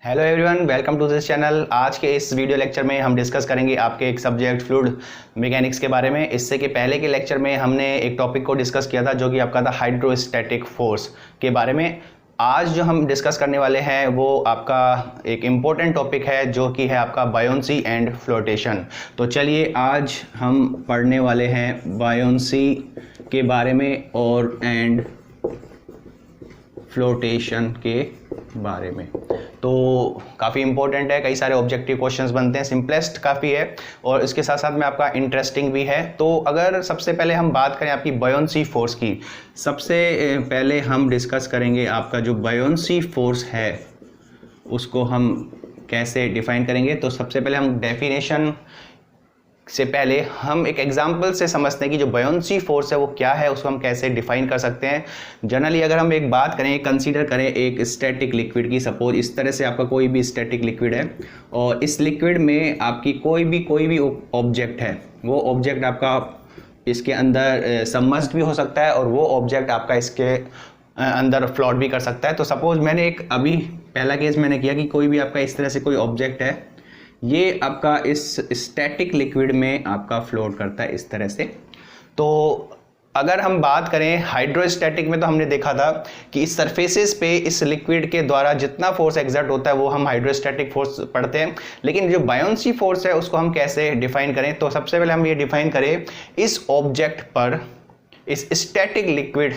Hello everyone, welcome to this channel. आज के इस वीडियो लेक्चर में हम डिस्कस करेंगे आपके एक सब्जेक्ट फ्लूइड मैकेनिक्स के बारे में। इससे के पहले के लेक्चर में हमने एक टॉपिक को डिस्कस किया था जो कि आपका था हाइड्रोस्टैटिक फोर्स के बारे में। आज जो हम डिस्कस करने वाले हैं वो आपका एक इम्पोर्टेंट टॉपिक है जो कि है आपका बायोंसी एंड फ्लोटेशन। तो चलिए आज हम पढ़ने वाले हैं बायोंसी के बारे में और एंड फ्लोटेशन के बारे में। तो काफ़ी इंपॉर्टेंट है, कई सारे ऑब्जेक्टिव क्वेश्चंस बनते हैं, सिंपलेस्ट काफ़ी है और इसके साथ साथ में आपका इंटरेस्टिंग भी है। तो अगर सबसे पहले हम बात करें आपकी बायोंसी फोर्स की, सबसे पहले हम डिस्कस करेंगे आपका जो बायोंसी फोर्स है उसको हम कैसे डिफाइन करेंगे। तो सबसे पहले हम डेफिनेशन से पहले हम एक एग्जांपल से समझते हैं कि जो बायोंसी फोर्स है वो क्या है, उसको हम कैसे डिफाइन कर सकते हैं। जनरली अगर हम एक बात करें, कंसीडर करें एक स्टैटिक लिक्विड की, सपोज इस तरह से आपका कोई भी स्टैटिक लिक्विड है और इस लिक्विड में आपकी कोई भी ऑब्जेक्ट है, वो ऑब्जेक्ट आपका इसके अंदर सबमर्ज्ड भी हो सकता है और वो ऑब्जेक्ट आपका इसके अंदर फ्लोट भी कर सकता है। तो सपोज मैंने एक अभी पहला केस मैंने किया कि कोई भी आपका इस तरह से कोई ऑब्जेक्ट है, ये आपका इस स्टैटिक लिक्विड में आपका फ्लोट करता है इस तरह से। तो अगर हम बात करें हाइड्रोस्टैटिक में, तो हमने देखा था कि इस सरफेसेस पे इस लिक्विड के द्वारा जितना फोर्स एक्सर्ट होता है वो हम हाइड्रोस्टैटिक फोर्स पढ़ते हैं। लेकिन जो बायोंसी फोर्स है उसको हम कैसे डिफाइन करें, तो सबसे पहले हम ये डिफाइन करें इस ऑब्जेक्ट पर, इस स्टैटिक लिक्विड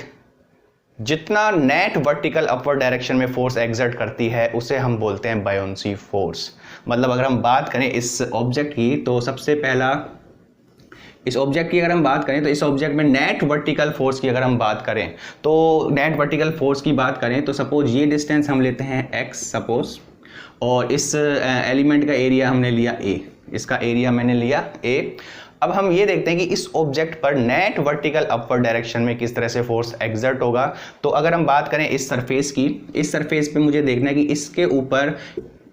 जितना नेट वर्टिकल अपवर्ड डायरेक्शन में फोर्स एक्सर्ट करती है उसे हम बोलते हैं बायोंसी फोर्स। मतलब अगर हम बात करें इस ऑब्जेक्ट की, तो सबसे पहला इस ऑब्जेक्ट की अगर हम बात करें तो इस ऑब्जेक्ट में नेट वर्टिकल फोर्स की अगर हम बात करें, तो नेट वर्टिकल फोर्स की बात करें तो सपोज ये डिस्टेंस हम लेते हैं x सपोज, और इस एलिमेंट का एरिया हमने लिया a, इसका एरिया मैंने लिया a। अब हम ये देखते हैं कि इस ऑब्जेक्ट पर नेट वर्टिकल अपवर्ड डायरेक्शन में किस तरह से फोर्स एक्सर्ट होगा। तो अगर हम बात करें इस सरफेस की, इस सरफेस पे मुझे देखना है कि इसके ऊपर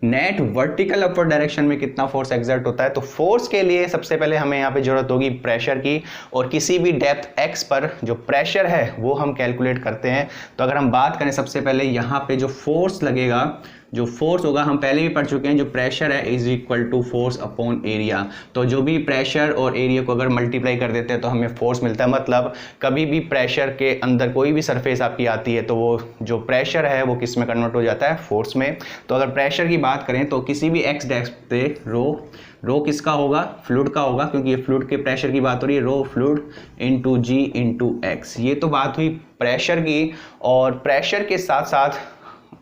नेट वर्टिकल अपवर्ड डायरेक्शन में कितना फोर्स एक्सर्ट होता है। तो फोर्स के लिए सबसे पहले हमें यहाँ पे जरूरत होगी प्रेशर की, और किसी भी डेप्थ x पर जो प्रेशर है वो हम कैलकुलेट करते हैं। तो अगर हम बात करें सबसे पहले यहाँ पे जो फोर्स लगेगा, जो फोर्स होगा हम पहले भी पढ़ चुके हैं, जो प्रेशर है is equal to force upon area. तो जो भी प्रेशर और एरिया को अगर मल्टीप्लाई कर देते हैं तो हमें फोर्स मिलता है। मतलब कभी भी प्रेशर के अंदर कोई भी सरफेस आपकी आती है तो वो जो प्रेशर है वो किस में कन्वर्ट हो जाता है, फोर्स में। तो अगर प्रेशर की बात करें तो किसी भी एक्स डेप्थ पे रो किसका होगा, फ्लूइड का होगा, क्योंकि ये फ्लूइड के प्रेशर की बात हो रही है, रो फ्लूइड इंटू जी इंटू एक्स। ये तो बात हुई प्रेशर की, और प्रेशर के साथ साथ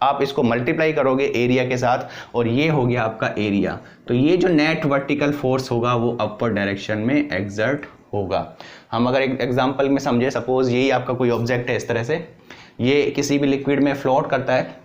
आप इसको मल्टीप्लाई करोगे एरिया के साथ और ये हो गया आपका एरिया। तो ये जो नेट वर्टिकल फोर्स होगा वो अपवर्ड डायरेक्शन में एक्सर्ट होगा। हम अगर एक एग्जांपल में समझे, सपोज यही आपका कोई ऑब्जेक्ट है इस तरह से, ये किसी भी लिक्विड में फ्लोट करता है,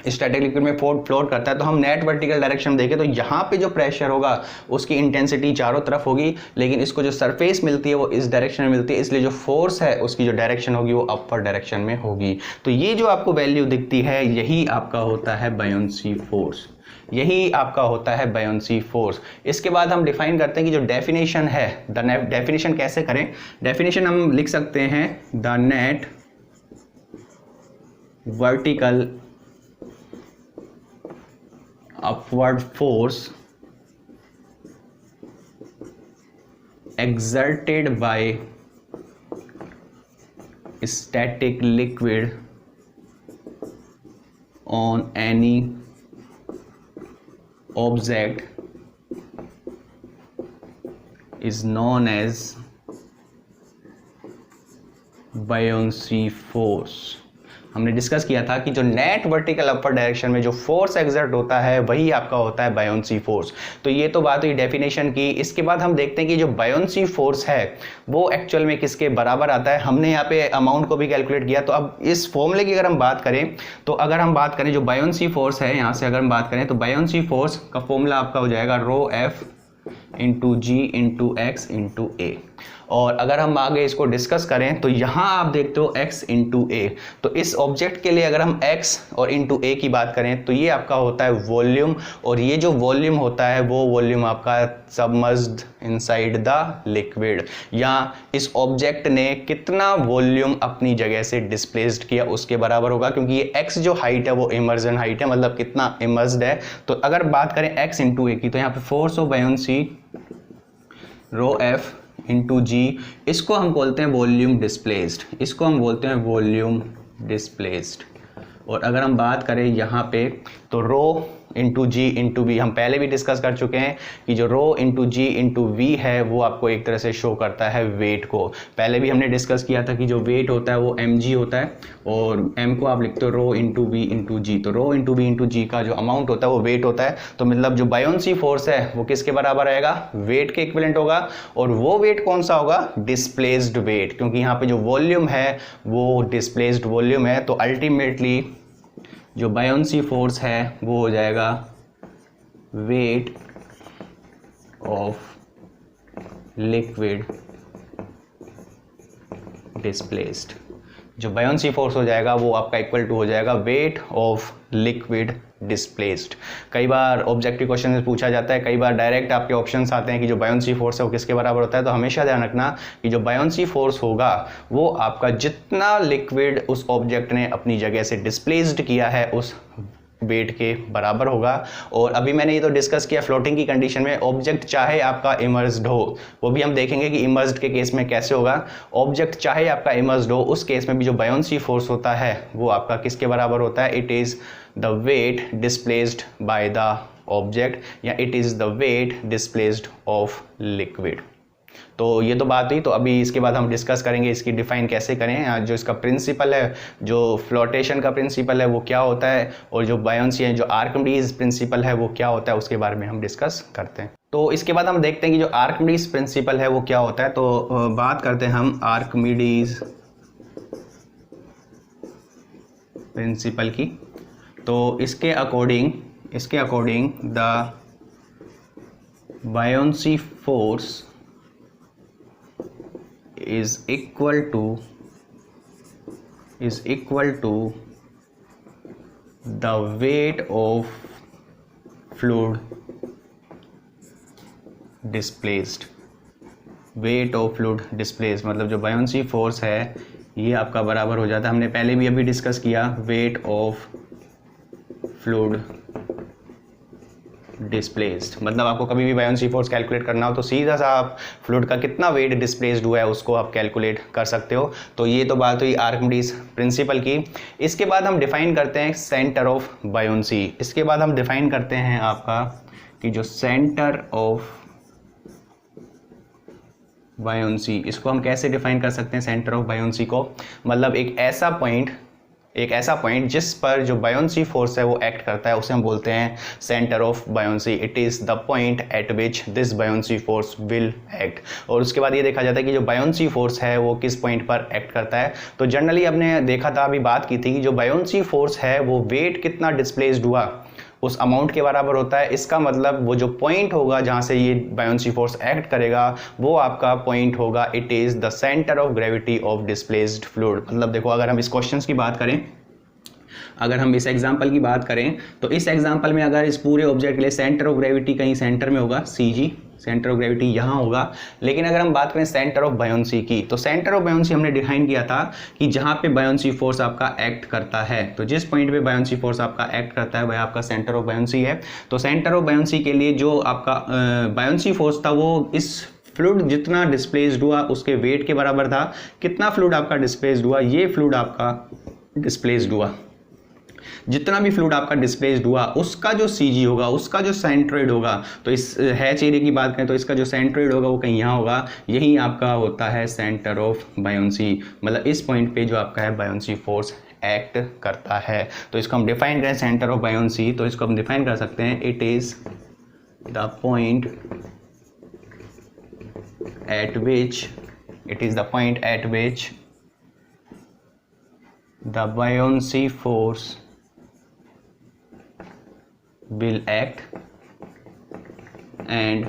स्टैटिक लिक्विड में फ्लोट करता है, तो हम नेट वर्टिकल डायरेक्शन देखें तो यहाँ पे जो प्रेशर होगा उसकी इंटेंसिटी चारों तरफ होगी, लेकिन इसको जो सरफेस मिलती है वो इस डायरेक्शन में मिलती है, इसलिए जो फोर्स है उसकी जो डायरेक्शन होगी वो अपवर्ड डायरेक्शन में होगी। तो ये जो आपको वैल्यू दिखती है यही आपका होता है बायोंसी फोर्स, यही आपका होता है बायोंसी फोर्स। इसके बाद हम डिफाइन करते हैं कि जो डेफिनेशन है, डेफिनेशन कैसे करें। डेफिनेशन हम लिख सकते हैं the net vertical upward force exerted by static liquid on any object is known as buoyancy force। हमने डिस्कस किया था कि जो नेट वर्टिकल अपवर्ड डायरेक्शन में जो फोर्स एक्सर्ट होता है वही आपका होता है बायोंसी फोर्स। तो ये तो बात हुई डेफिनेशन की। इसके बाद हम देखते हैं कि जो बायोंसी फोर्स है वो एक्चुअल में किसके बराबर आता है। हमने यहाँ पे अमाउंट को भी कैलकुलेट किया। तो अब इस फॉर्मूले की अगर हम बात करें, तो अगर हम बात करें जो बायोंसी फोर्स है, यहाँ से अगर हम बात करें तो बायोंसी फोर्स का फॉर्मूला आपका हो जाएगा रो एफ इंटू जी इंटू एक्स इंटू ए। और अगर हम आगे इसको डिस्कस करें तो यहाँ आप देखते हो x इंटू ए। तो इस ऑब्जेक्ट के लिए अगर हम x और इंटू ए की बात करें तो ये आपका होता है वॉल्यूम, और ये जो वॉल्यूम होता है वो वॉल्यूम आपका सबमर्ज्ड इनसाइड द लिक्विड, या इस ऑब्जेक्ट ने कितना वॉल्यूम अपनी जगह से डिस्प्लेस्ड किया उसके बराबर होगा, क्योंकि ये x जो हाइट है वो इमर्जन हाइट है, मतलब कितना इमर्ज्ड है। तो अगर बात करें x इंटू ए की तो यहाँ पे force of buoyancy rho F into G, इसको हम बोलते हैं वॉल्यूम डिस्प्लेस्ड, इसको हम बोलते हैं वॉल्यूम डिस्प्लेस्ड। और अगर हम बात करें यहाँ पे तो rho into ji into we, हम पहले भी डिस्कस कर चुके हैं कि जो रो इंटू जी इंटू वी है वो आपको एक तरह से शो करता है वेट को। पहले भी हमने डिस्कस किया था कि जो वेट होता है वो mg होता है, और m को आप लिखते हो रो इंटू वी इंटू जी। तो रो इंटू वी इंटू जी का जो अमाउंट होता है वो वेट होता है। तो मतलब जो बायोंसी फोर्स है वो किसके बराबर आएगा, वेट के इक्विवेलेंट होगा। और वो वेट कौन सा होगा, डिस्प्लेस्ड वेट, क्योंकि यहाँ पे जो वॉल्यूम है वो डिस्प्लेस्ड वॉल्यूम है। तो अल्टीमेटली जो बायोंसी फोर्स है वो हो जाएगा वेट ऑफ लिक्विड डिस्प्लेस्ड। जो बायोंसी फोर्स हो जाएगा वो आपका इक्वल टू हो जाएगा वेट ऑफ लिक्विड डिस्प्लेस्ड। कई बार ऑब्जेक्टिव क्वेश्चन में पूछा जाता है, कई बार डायरेक्ट आपके ऑप्शंस आते हैं कि जो बायोंसी फोर्स है वो किसके बराबर होता है। तो हमेशा ध्यान रखना कि जो बायोंसी फोर्स होगा वो आपका जितना लिक्विड उस ऑब्जेक्ट ने अपनी जगह से डिस्प्लेस्ड किया है उस वेट के बराबर होगा। और अभी मैंने ये तो डिस्कस किया फ्लोटिंग की कंडीशन में, ऑब्जेक्ट चाहे आपका इमर्ज्ड हो, वो भी हम देखेंगे कि इमर्ज्ड के केस में कैसे होगा। ऑब्जेक्ट चाहे आपका इमर्ज्ड हो, उस केस में भी जो बायोंसी फोर्स होता है वो आपका किसके बराबर होता है, it is the weight displaced by the object, या it is the weight displaced of liquid. तो ये तो बात हुई। तो अभी इसके बाद हम डिस्कस करेंगे इसकी डिफाइन कैसे करें, जो इसका प्रिंसिपल है, जो फ्लोटेशन का प्रिंसिपल है वो क्या होता है, और जो बायोंसी है, जो आर्किमिडीज प्रिंसिपल है वो क्या होता है, उसके बारे में हम डिस्कस करते हैं। तो इसके बाद हम देखते हैं कि जो आर्किमिडीज प्रिंसिपल है वो क्या होता है। तो बात करते हैं हम आर्किमिडीज प्रिंसिपल की। तो इसके according the buoyancy force is equal to the weight of fluid displaced। weight of fluid displaced मतलब जो बायोंसी फोर्स है ये आपका बराबर हो जाता है, हमने पहले भी अभी डिस्कस किया, वेट ऑफ फ्लूइड डिस्प्लेस्ड। मतलब आपको कभी भी बायोंसी फोर्स कैलकुलेट करना हो तो सीधा सा आप फ्लूइड का कितना वेट डिस्प्लेस्ड हुआ है उसको आप कैलकुलेट कर सकते हो। तो ये तो बात हुई आर्किमिडीज प्रिंसिपल की। इसके बाद हम डिफाइन करते हैं सेंटर ऑफ बायोंसी। इसके बाद हम डिफाइन करते हैं आपका कि जो सेंटर ऑफ बायोंसी, इसको हम कैसे डिफाइन कर सकते हैं सेंटर ऑफ बायोंसी को, मतलब एक ऐसा पॉइंट जिस पर जो बायोंसी फोर्स है वो एक्ट करता है, उसे हम बोलते हैं centre of buoyancy. It is the point at which this buoyancy force will act. और उसके बाद ये देखा जाता है कि जो बायोंसी फोर्स है वो किस पॉइंट पर एक्ट करता है। तो जनरली हमने देखा था, अभी बात की थी कि जो बायोंसी फोर्स है वो वेट कितना डिस्प्लेस्ड हुआ उस अमाउंट के बराबर होता है। इसका मतलब वो जो पॉइंट होगा जहां से ये बायोंसी फोर्स एक्ट करेगा वो आपका पॉइंट होगा, it is the centre of gravity of displaced fluid. मतलब देखो, अगर हम इस क्वेश्चन की बात करें, अगर हम इस एग्जांपल की बात करें तो इस एग्जांपल में अगर इस पूरे ऑब्जेक्ट के लिए सेंटर ऑफ ग्रेविटी कहीं सेंटर में होगा, CG सेंटर ऑफ ग्रेविटी यहाँ होगा। लेकिन अगर हम बात करें सेंटर ऑफ बायोंसी की, तो सेंटर ऑफ बायोंसी हमने डिफाइन किया था कि जहाँ पे बायोंसी फोर्स आपका एक्ट करता है, तो जिस पॉइंट पे बायोंसी फोर्स आपका एक्ट करता है वह आपका सेंटर ऑफ बायोंसी है। तो सेंटर ऑफ बायोंसी के लिए जो आपका बायोंसी फोर्स था वो इस फ्लूइड जितना डिस्प्लेस्ड हुआ उसके वेट के बराबर था। कितना फ्लूइड आपका डिस्प्लेस्ड हुआ, ये फ्लूइड आपका डिस्प्लेस्ड हुआ, जितना भी फ्लूइड आपका डिस्प्लेस्ड हुआ उसका जो CG होगा, उसका जो सेंट्रोइड होगा, तो इस हैच एरिया की बात करें तो इसका जो सेंट्रोइड होगा वो कहीं यहाँ होगा, यही आपका होता है सेंटर ऑफ बायोंसी। मतलब इस पॉइंट पे जो आपका है बायोंसी फोर्स एक्ट करता है। तो इसको हम डिफाइन करें सेंटर ऑफ बायोंसी, तो इसको हम डिफाइन कर सकते हैं, it is the point at which the buoyancy force will act and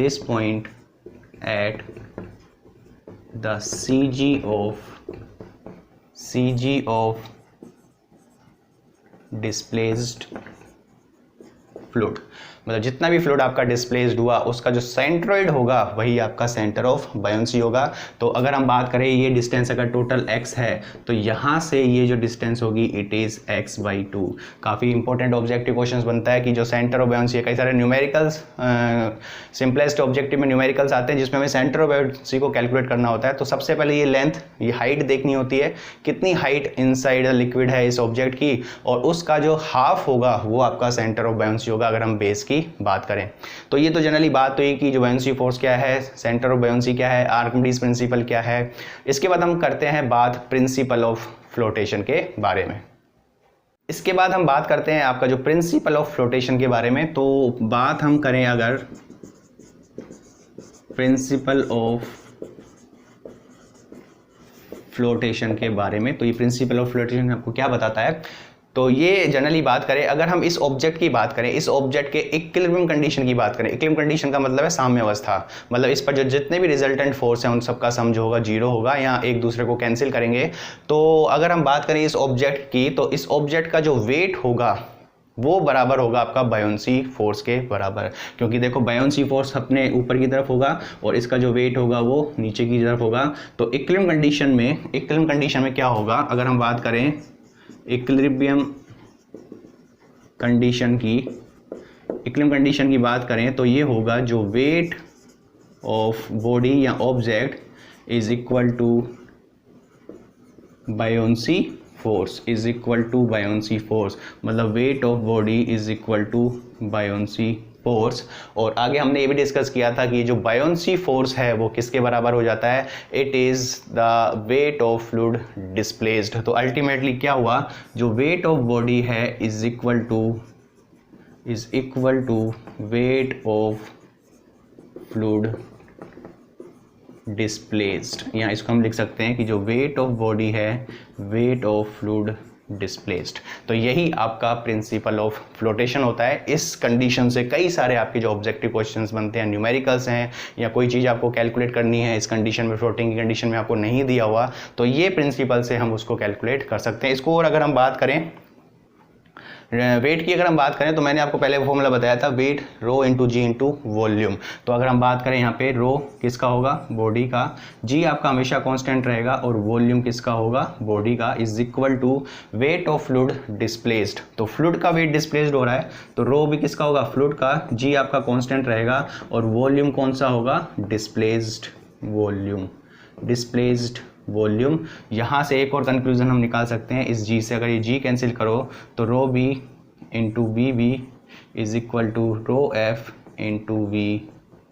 this point at the CG of displaced fluid, मतलब जितना भी फ्लूइड आपका डिस्प्लेस्ड हुआ उसका जो सेंट्रोइड होगा वही आपका सेंटर ऑफ बायोंसी होगा। तो अगर हम बात करें ये डिस्टेंस अगर टोटल x है तो यहाँ से ये जो डिस्टेंस होगी इट इज़ x/2। काफ़ी इंपॉर्टेंट ऑब्जेक्टिव क्वेश्चंस बनता है कि जो सेंटर ऑफ बायोंसी है, कई सारे न्यूमेरिकल्स सिंपलेस्ट ऑब्जेक्टिव में न्यूमेरिकल्स आते हैं जिसमें हमें सेंटर ऑफ बायोंसी को कैलकुलेट करना होता है। तो सबसे पहले ये लेंथ, ये हाइट देखनी होती है, कितनी हाइट इनसाइड द लिक्विड है इस ऑब्जेक्ट की, और उसका जो हाफ होगा वो आपका सेंटर ऑफ बायोंसी होगा अगर हम बेस की बात करें। तो ये तो जनरली बात हुई कि जो बायोंसी फोर्स क्या है, सेंटर ऑफ बायोंसी क्या है, आर्किमिडीज प्रिंसिपल क्या है। इसके बाद हम करते हैं बात प्रिंसिपल ऑफ फ्लोटेशन के बारे में। इसके बाद हम बात करते हैं आपका जो प्रिंसिपल ऑफ फ्लोटेशन के बारे में। तो बात हम करें अगर प्रिंसिपल ऑफ फ्लोटेशन के बारे में, तो ये प्रिंसिपल ऑफ फ्लोटेशन आपको क्या बताता है, तो ये जनरली बात करें अगर हम इस ऑब्जेक्ट की बात करें, इस ऑब्जेक्ट के इक्विलिब्रियम कंडीशन की बात करें। इक्विलिब्रियम कंडीशन का मतलब है साम्य अवस्था, मतलब इस पर जो जितने भी रिजल्टेंट फोर्स हैं उन सबका सम जो होगा 0 होगा या एक दूसरे को कैंसिल करेंगे। तो अगर हम बात करें इस ऑब्जेक्ट की, तो इस ऑब्जेक्ट का जो वेट होगा वो बराबर होगा आपका बायोंसी फोर्स के बराबर, क्योंकि देखो बायोंसी फोर्स अपने ऊपर की तरफ होगा और इसका जो वेट होगा वो नीचे की तरफ होगा। तो इक्विलिब्रियम कंडीशन में क्या होगा, अगर हम बात करें इक्विलिब्रियम कंडीशन की बात करें तो ये होगा जो वेट ऑफ बॉडी या object is equal to buoyancy force मतलब weight of body is equal to buoyancy force. और आगे हमने ये भी डिस्कस किया था कि जो बायोंसी फोर्स है वो किसके बराबर हो जाता है, it is the weight of fluid displaced. तो अल्टीमेटली क्या हुआ, जो वेट ऑफ बॉडी है is equal to weight of fluid displaced, यहाँ इसको हम लिख सकते हैं कि जो वेट ऑफ बॉडी है वेट ऑफ फ्लूइड डिस्प्लेस्ड। तो यही आपका प्रिंसिपल ऑफ फ्लोटेशन होता है। इस कंडीशन से कई सारे आपके जो ऑब्जेक्टिव क्वेश्चंस बनते हैं, न्यूमेरिकल्स हैं या कोई चीज़ आपको कैलकुलेट करनी है इस कंडीशन में, फ्लोटिंग की कंडीशन में आपको नहीं दिया हुआ, तो ये प्रिंसिपल से हम उसको कैलकुलेट कर सकते हैं। इसको और अगर हम बात करें वेट की, अगर हम बात करें तो मैंने आपको पहले फॉर्मूला बताया था, वेट रो इंटू जी इंटू वॉल्यूम। तो अगर हम बात करें यहाँ पे रो किसका होगा, बॉडी का, जी आपका हमेशा कांस्टेंट रहेगा और वॉल्यूम किसका होगा, बॉडी का, is equal to weight of fluid displaced. तो फ्लूइड का वेट डिस्प्लेस्ड हो रहा है तो रो भी किसका होगा, फ्लूइड का, जी आपका कांस्टेंट रहेगा और वॉल्यूम कौन सा होगा, डिस्प्लेस्ड वॉल्यूम। यहाँ से एक और कंक्लूजन हम निकाल सकते हैं इस जी से, अगर ये जी कैंसिल करो तो rho B into V B is equal to rho F into V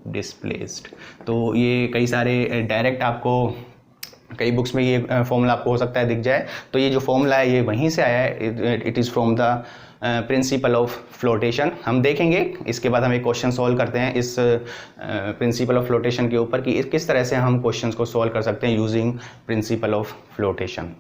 displaced. तो ये कई सारे डायरेक्ट आपको कई बुक्स में ये फॉर्मूला आपको हो सकता है दिख जाए, तो ये जो फॉर्मूला है ये वहीं से आया है, it is from the principle of flotation. हम देखेंगे इसके बाद हम एक क्वेश्चन सॉल्व करते हैं इस प्रिंसिपल ऑफ फ्लोटेशन के ऊपर कि किस तरह से हम क्वेश्चंस को सॉल्व कर सकते हैं using principle of flotation.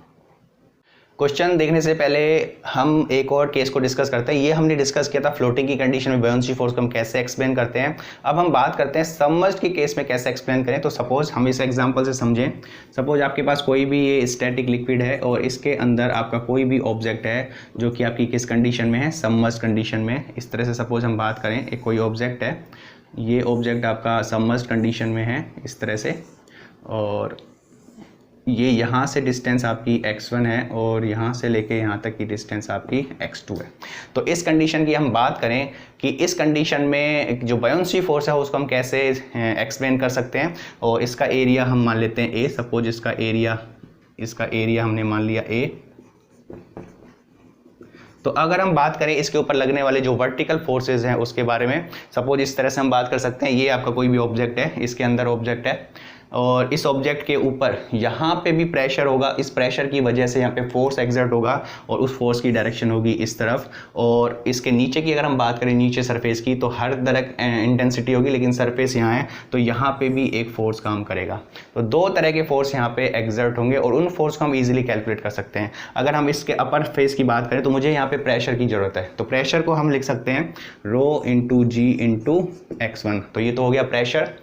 Question देखने से पहले हम एक और केस को डिस्कस करते हैं। ये हमने डिस्कस किया था फ्लोटिंग की कंडीशन में बायोंसी फोर्स को हम कैसे एक्सप्लेन करते हैं। अब हम बात करते हैं सबमर्ज्ड की केस में कैसे एक्सप्लेन करें। तो सपोज हम इस एग्जांपल से समझें, सपोज आपके पास कोई भी ये स्टैटिक लिक्विड है और इसके अंदर आपका कोई भी ऑब्जेक्ट है जो कि आपकी किस कंडीशन में है, सबमर्ज्ड कंडीशन में। इस तरह से सपोज हम बात करें, एक कोई ऑब्जेक्ट है, ये ऑब्जेक्ट आपका सबमर्ज्ड कंडीशन में है इस तरह से, और ये यहाँ से डिस्टेंस आपकी x1 है और यहाँ से लेके यहाँ तक की डिस्टेंस आपकी x2 है। तो इस कंडीशन की हम बात करें कि इस कंडीशन में जो बायोंसी फोर्स है उसको हम कैसे एक्सप्लेन कर सकते हैं, और इसका एरिया हम मान लेते हैं a। सपोज इसका एरिया हमने मान लिया a। तो अगर हम बात करें इसके ऊपर लगने वाले जो वर्टिकल फोर्सेस हैं उसके बारे में, सपोज इस तरह से हम बात कर सकते हैं, ये आपका कोई भी ऑब्जेक्ट है, इसके अंदर ऑब्जेक्ट है, और इस ऑब्जेक्ट के ऊपर यहाँ पे भी प्रेशर होगा, इस प्रेशर की वजह से यहाँ पे फोर्स एक्सर्ट होगा और उस फोर्स की डायरेक्शन होगी इस तरफ। और इसके नीचे की अगर हम बात करें नीचे सरफेस की, तो हर तरह इंटेंसिटी होगी, लेकिन सरफेस यहाँ है तो यहाँ पे भी एक फोर्स काम करेगा। तो दो तरह के फोर्स यहाँ पे एक्सर्ट होंगे और उन फोर्स को हम इजीली कैलकुलेट कर सकते हैं। अगर हम इसके अपर फेस की बात करें तो मुझे यहाँ पे प्रेशर की जरूरत है, तो प्रेशर को हम लिख सकते हैं रो इंटू जी इंटू x1। तो ये तो हो गया प्रेशर,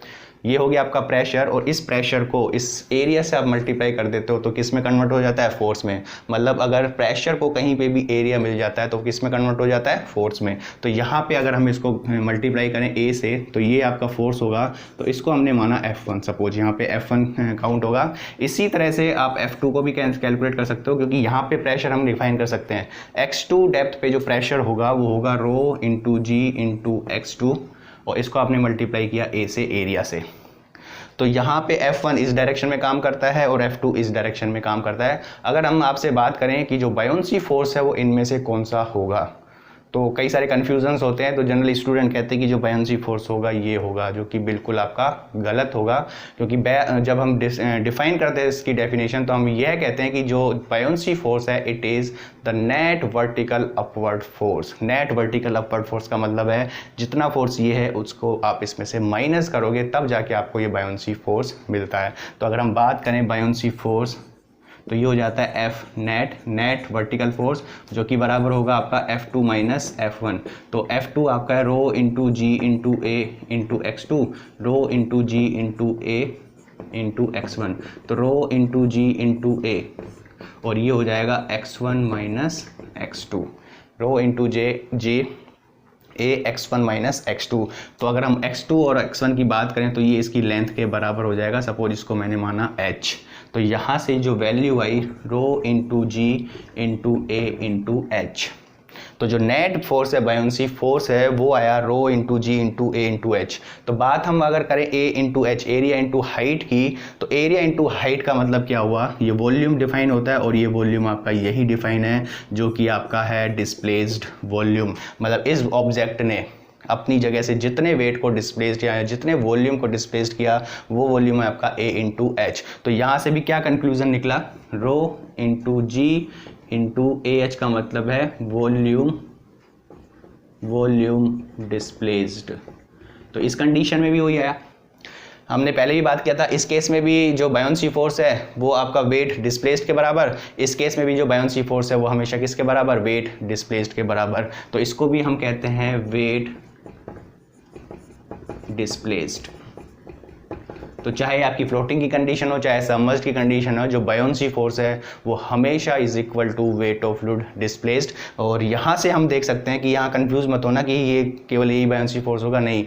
ये हो गया आपका प्रेशर, और इस प्रेशर को इस एरिया से आप मल्टीप्लाई कर देते हो तो किस में कन्वर्ट हो जाता है, फोर्स में। मतलब अगर प्रेशर को कहीं पे भी एरिया मिल जाता है तो किस में कन्वर्ट हो जाता है, फोर्स में। तो यहाँ पे अगर हम इसको मल्टीप्लाई करें ए से तो ये आपका फोर्स होगा, तो इसको हमने माना F1, सपोज यहाँ पे F1 काउंट होगा। इसी तरह से आप F2 को भी कैलकुलेट कर सकते हो, क्योंकि यहाँ पे प्रेशर हम डिफाइन कर सकते हैं। x2 डेप्थ पे जो प्रेशर होगा वो होगा रो इंटू जी इंटू x2, और इसको आपने मल्टीप्लाई किया ए से, एरिया से। तो यहाँ पे F1 इस डायरेक्शन में काम करता है और F2 इस डायरेक्शन में काम करता है। अगर हम आपसे बात करें कि जो बायोंसी फोर्स है वो इनमें से कौन सा होगा, तो कई सारे कन्फ्यूजन्स होते हैं। तो जनरली स्टूडेंट कहते हैं कि जो बायोंसी फोर्स होगा ये होगा, जो कि बिल्कुल आपका गलत होगा। क्योंकि जब हम डिफाइन करते हैं इसकी डेफिनेशन तो हम यह कहते हैं कि जो बायोंसी फोर्स है it is the net vertical upward force. Net vertical upward force का मतलब है जितना फोर्स ये है उसको आप इसमें से माइनस करोगे तब जाके आपको ये बायोंसी फोर्स मिलता है। तो अगर हम बात करें बायोंसी फोर्स तो ये हो जाता है एफ नेट वर्टिकल फोर्स, जो कि बराबर होगा आपका F2 माइनस F1। तो F2 आपका है रो into ji into A into x2, row into ji into A into x1। तो रो इंटू जी इंटू ए, और ये हो जाएगा x1 माइनस x2, रो इंटू जी ए x1 माइनस x2। तो अगर हम x2 और x1 की बात करें तो ये इसकी लेंथ के बराबर हो जाएगा। सपोज इसको मैंने माना h, तो यहाँ से जो वैल्यू आई rho into ji into A into H, तो जो नेट फोर्स है बायोंसी फोर्स है वो आया rho into ji into A into H. तो बात हम अगर करें A into H, area into height की, तो एरिया इंटू हाइट का मतलब क्या हुआ, ये वॉल्यूम डिफाइन होता है और ये वॉल्यूम आपका यही डिफाइन है जो कि आपका है डिस्प्लेस्ड वॉल्यूम। मतलब इस ऑब्जेक्ट ने अपनी जगह से जितने वेट को डिस्प्लेस्ड किया है, जितने वॉल्यूम को डिस्प्लेस्ड किया, वो वॉल्यूम है आपका ए इंटू एच। तो यहाँ से भी क्या कंक्लूजन निकला, rho into ji into A H का मतलब है वॉल्यूम डिस्प्लेस्ड। तो इस कंडीशन में भी वही आया, हमने पहले भी बात किया था। इस केस में भी जो बायोंसी फोर्स है वो आपका वेट डिस्प्लेस्ड के बराबर, इस केस में भी जो बायोंसी फोर्स है वो हमेशा किसके बराबर, वेट डिस्प्लेस्ड के बराबर। तो इसको भी हम कहते हैं वेट डिस्प्लेस्ड। तो चाहे आपकी फ्लोटिंग की कंडीशन हो चाहे सबमर्ज्ड की कंडीशन हो, जो बायोंसी फोर्स है वो हमेशा is equal to weight of fluid displaced. और यहाँ से हम देख सकते हैं कि यहाँ कंफ्यूज मत होना कि ये केवल यही बायोंसी फोर्स होगा, नहीं,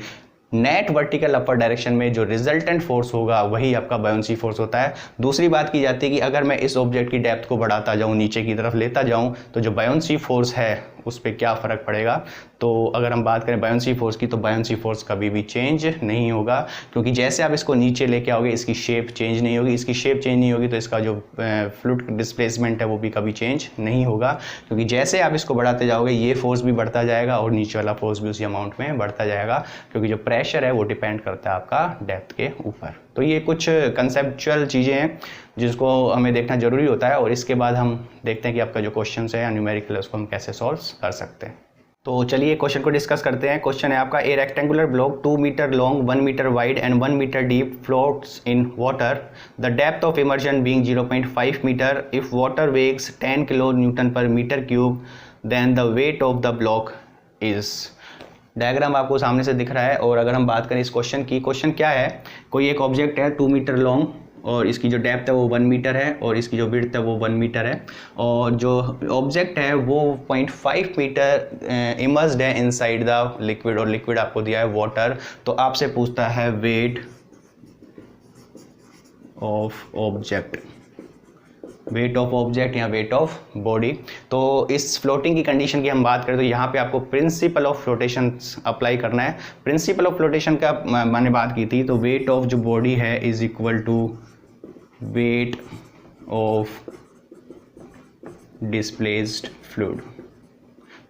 नेट वर्टिकल अपर डायरेक्शन में जो रिजल्टेंट फोर्स होगा वही आपका बायोंसी फोर्स होता है। दूसरी बात की जाती है कि अगर मैं इस ऑब्जेक्ट की डेप्थ को बढ़ाता जाऊं, नीचे की तरफ लेता जाऊं, तो जो बायोंसी फोर्स है उस पर क्या फ़र्क पड़ेगा। तो अगर हम बात करें बायोंसी फोर्स की, तो बायोंसी फोर्स कभी भी चेंज नहीं होगा, क्योंकि जैसे आप इसको नीचे लेके आओगे इसकी शेप चेंज नहीं होगी, इसकी शेप चेंज नहीं होगी तो इसका जो फ्लूइड डिस्प्लेसमेंट है वो भी कभी चेंज नहीं होगा। क्योंकि जैसे आप इसको बढ़ाते जाओगे ये फोर्स भी बढ़ता जाएगा और नीचे वाला फोर्स भी उसी अमाउंट में बढ़ता जाएगा, क्योंकि जो प्रेशर है वो डिपेंड करता है आपका डेप्थ के ऊपर। तो ये कुछ कंसेप्चुअल चीज़ें हैं जिसको हमें देखना जरूरी होता है, और इसके बाद हम देखते हैं कि आपका जो क्वेश्चन है या न्यूमेरिकल है उसको हम कैसे सॉल्व कर सकते हैं। तो चलिए क्वेश्चन को डिस्कस करते हैं। क्वेश्चन है आपका, a rectangular block 2 metre long 1 metre wide and 1 metre deep floats in water, the depth of immersion being 0.5 metre, if water weighs 10 kilo newton per metre cube then the weight of the block is. Diagram आपको सामने से दिख रहा है। और अगर हम बात करें इस क्वेश्चन की, क्वेश्चन क्या है, कोई एक ऑब्जेक्ट है 2 मीटर लॉन्ग और इसकी जो डेप्थ है वो 1 मीटर है और इसकी जो विड्थ है वो 1 मीटर है, और जो ऑब्जेक्ट है वो 0.5 मीटर इमर्स्ड है इनसाइड द लिक्विड, और लिक्विड आपको दिया है वाटर। तो आपसे पूछता है weight of object, weight of object या वेट ऑफ बॉडी। तो इस फ्लोटिंग की कंडीशन की हम बात करें तो यहाँ पे आपको प्रिंसिपल ऑफ फ्लोटेशन अप्लाई करना है। प्रिंसिपल ऑफ फ्लोटेशन का मैंने बात की थी, तो वेट ऑफ जो बॉडी है is equal to weight of displaced fluid.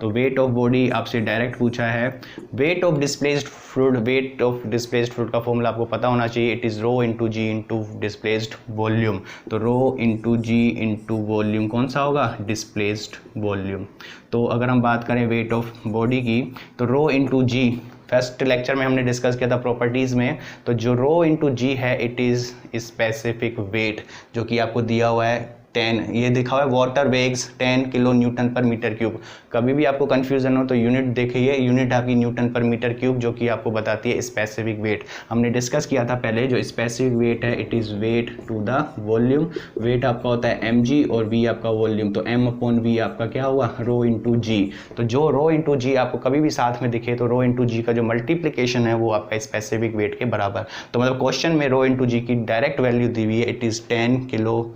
तो वेट ऑफ बॉडी आपसे डायरेक्ट पूछा है। Weight of displaced fluid, weight of displaced fluid का फॉर्मूला आपको पता होना चाहिए, it is rho into ji into displaced volume. तो रो इंटू जी इंटू वॉल्यूम कौन सा होगा, डिस्प्लेस्ड वॉल्यूम। तो अगर हम बात करें वेट ऑफ बॉडी की, तो रो इंटू जी, फर्स्ट लेक्चर में हमने डिस्कस किया था प्रॉपर्टीज़ में, तो जो रो इंटू जी है इट इज़ स्पेसिफिक वेट, जो कि आपको दिया हुआ है 10, ये दिखा हुआ है water weighs 10 kilo newton per metre cube. कभी भी आपको कन्फ्यूज़न हो तो यूनिट देखिए, यूनिट आपकी न्यूटन पर मीटर क्यूब, जो कि आपको बताती है स्पेसिफिक वेट। हमने डिस्कस किया था पहले, जो स्पेसिफिक वेट है it is weight to the volume. Weight आपका होता है mg और v आपका वॉल्यूम, तो m/v आपका क्या हुआ, रो इंटू जी। तो जो रो इंटू जी आपको कभी भी साथ में दिखे तो रो इंटू जी का जो मल्टीप्लिकेशन है वो आपका स्पेसिफिक वेट के बराबर। तो मतलब क्वेश्चन में रो इंटू जी की डायरेक्ट वैल्यू दी हुई है, it is 10 kilo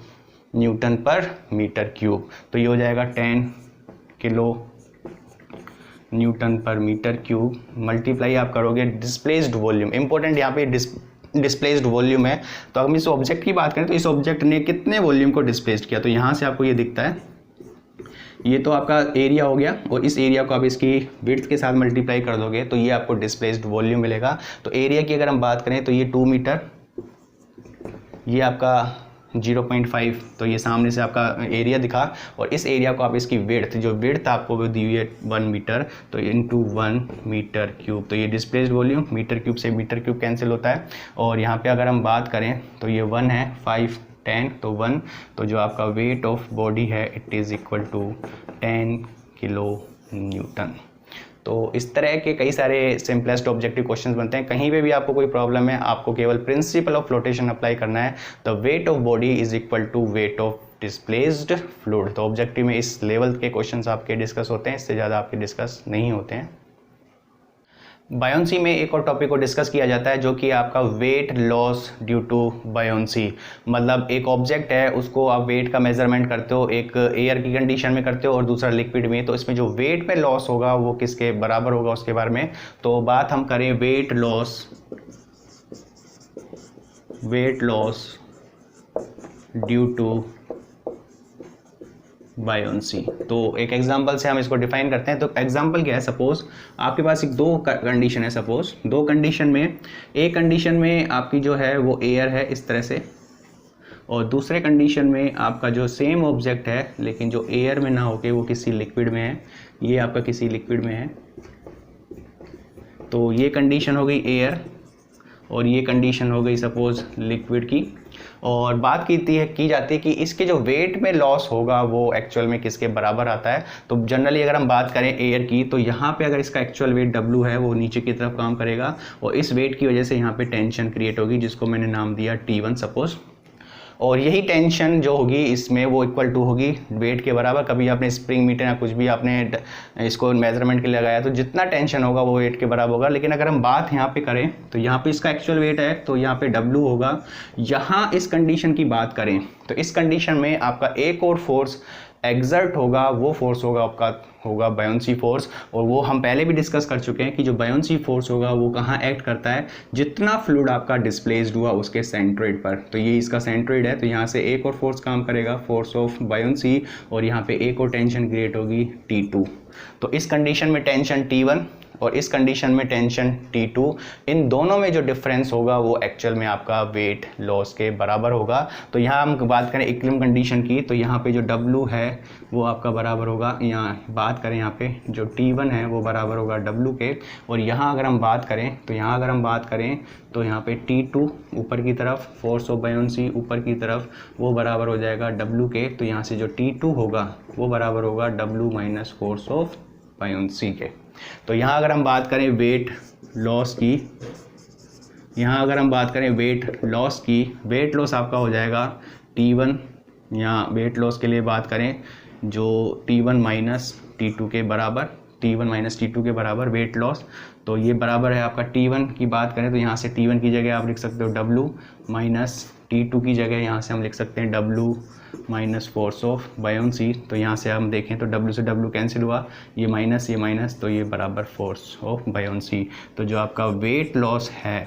newton per metre cube. तो ये हो जाएगा 10 kilo newton per metre cube, multiply आप करोगे डिस्प्लेस्ड वॉल्यूम। इंपॉर्टेंट यहाँ पे डिस्प्लेस्ड वॉल्यूम है। तो हम इस ऑब्जेक्ट की बात करें तो इस ऑब्जेक्ट ने कितने वॉल्यूम को डिस्प्लेस्ड किया, तो यहाँ से आपको ये दिखता है, ये तो आपका एरिया हो गया, और इस एरिया को आप इसकी विड्थ के साथ मल्टीप्लाई कर दोगे तो ये आपको डिस्प्लेस्ड वॉल्यूम मिलेगा। तो एरिया की अगर हम बात करें तो ये 2 मीटर, ये आपका 0.5, तो ये सामने से आपका एरिया दिखा, और इस एरिया को आप इसकी विड्थ, जो विड्थ आपको दी हुई है 1 मीटर, तो इंटू 1 मीटर क्यूब। तो ये डिस्प्लेस्ड वॉल्यूम, मीटर क्यूब से मीटर क्यूब कैंसिल होता है, और यहाँ पे अगर हम बात करें तो ये 1 है, 5 10 तो 1, तो जो आपका वेट ऑफ बॉडी है it is equal to 10 kilo newton. तो इस तरह के कई सारे सिंपलेस्ट ऑब्जेक्टिव क्वेश्चंस बनते हैं। कहीं पे भी आपको कोई प्रॉब्लम है, आपको केवल प्रिंसिपल ऑफ फ्लोटेशन अप्लाई करना है। The weight of body is equal to weight of displaced fluid. तो ऑब्जेक्टिव में इस लेवल के क्वेश्चंस आपके डिस्कस होते हैं, इससे ज़्यादा आपके डिस्कस नहीं होते हैं। बायोन्सी में एक और टॉपिक को डिस्कस किया जाता है, जो कि आपका weight loss due to buoyancy. मतलब एक ऑब्जेक्ट है, उसको आप वेट का मेजरमेंट करते हो, एक एयर की कंडीशन में करते हो और दूसरा लिक्विड में, तो इसमें जो वेट में लॉस होगा वो किसके बराबर होगा उसके बारे में। तो बात हम करें weight loss due to buoyancy. तो एक एग्जांपल से हम इसको डिफाइन करते हैं। तो एग्जांपल क्या है, सपोज आपके पास एक दो कंडीशन है, सपोज दो कंडीशन में, एक कंडीशन में आपकी जो है वो एयर है इस तरह से, और दूसरे कंडीशन में आपका जो सेम ऑब्जेक्ट है लेकिन जो एयर में ना होके वो किसी लिक्विड में है, ये आपका किसी लिक्विड में है। तो ये कंडीशन हो गई एयर और ये कंडीशन हो गई सपोज लिक्विड की। और बात की जाती है कि इसके जो वेट में लॉस होगा वो एक्चुअल में किसके बराबर आता है। तो जनरली अगर हम बात करें एयर की, तो यहाँ पे अगर इसका एक्चुअल वेट W है वो नीचे की तरफ काम करेगा, और इस वेट की वजह से यहाँ पे टेंशन क्रिएट होगी, जिसको मैंने नाम दिया T1 सपोज। और यही टेंशन जो होगी इसमें वो इक्वल टू होगी वेट के बराबर। कभी आपने स्प्रिंग मीटर या कुछ भी आपने इसको मेजरमेंट के लिए लगाया तो जितना टेंशन होगा वो वेट के बराबर होगा। लेकिन अगर हम बात यहाँ पे करें तो यहाँ पे इसका एक्चुअल वेट है तो यहाँ पे W होगा। यहाँ इस कंडीशन की बात करें तो इस कंडीशन में आपका एक और फोर्स एग्जर्ट होगा, वो फोर्स होगा आपका होगा बायोन्सी फोर्स। और वो हम पहले भी डिस्कस कर चुके हैं कि जो बायोन्सी फोर्स होगा वो कहाँ एक्ट करता है, जितना फ्लूइड आपका डिस्प्लेस्ड हुआ उसके सेंट्रोइड पर। तो ये इसका सेंट्रोइड है, तो यहाँ से एक और फोर्स काम करेगा, फोर्स ऑफ बायोन्सी, और यहाँ पे एक और टेंशन क्रिएट होगी T2। तो इस कंडीशन में टेंशन T1 और इस कंडीशन में टेंशन T2, इन दोनों में जो डिफरेंस होगा वो एक्चुअल में आपका वेट लॉस के बराबर होगा। तो यहाँ हम बात करें इक्विलिब्रियम कंडीशन की, तो यहाँ पे जो W है वो आपका बराबर होगा, यहाँ बात करें यहाँ पे जो T1 है वो बराबर होगा W के। और यहाँ अगर हम बात करें तो यहाँ पे T2 ऊपर की तरफ, फोर्स ऑफ बायोन्सी ऊपर की तरफ, वो बराबर हो जाएगा W के। तो यहाँ से जो T2 होगा वो बराबर होगा W minus force of buoyancy के। तो यहाँ अगर हम बात करें वेट लॉस की, वेट लॉस आपका हो जाएगा T1, यहाँ वेट लॉस के लिए बात करें जो T1 माइनस T2 के बराबर वेट लॉस। तो ये बराबर है आपका T1 की बात करें तो यहाँ से T1 की जगह आप लिख सकते हो W माइनस T2 की जगह यहाँ से हम लिख सकते हैं W minus force of buoyancy. तो यहाँ से हम देखें तो W से W कैंसिल हुआ, ये माइनस, तो ये बराबर फोर्स ऑफ बायोन्सी। तो जो आपका वेट लॉस है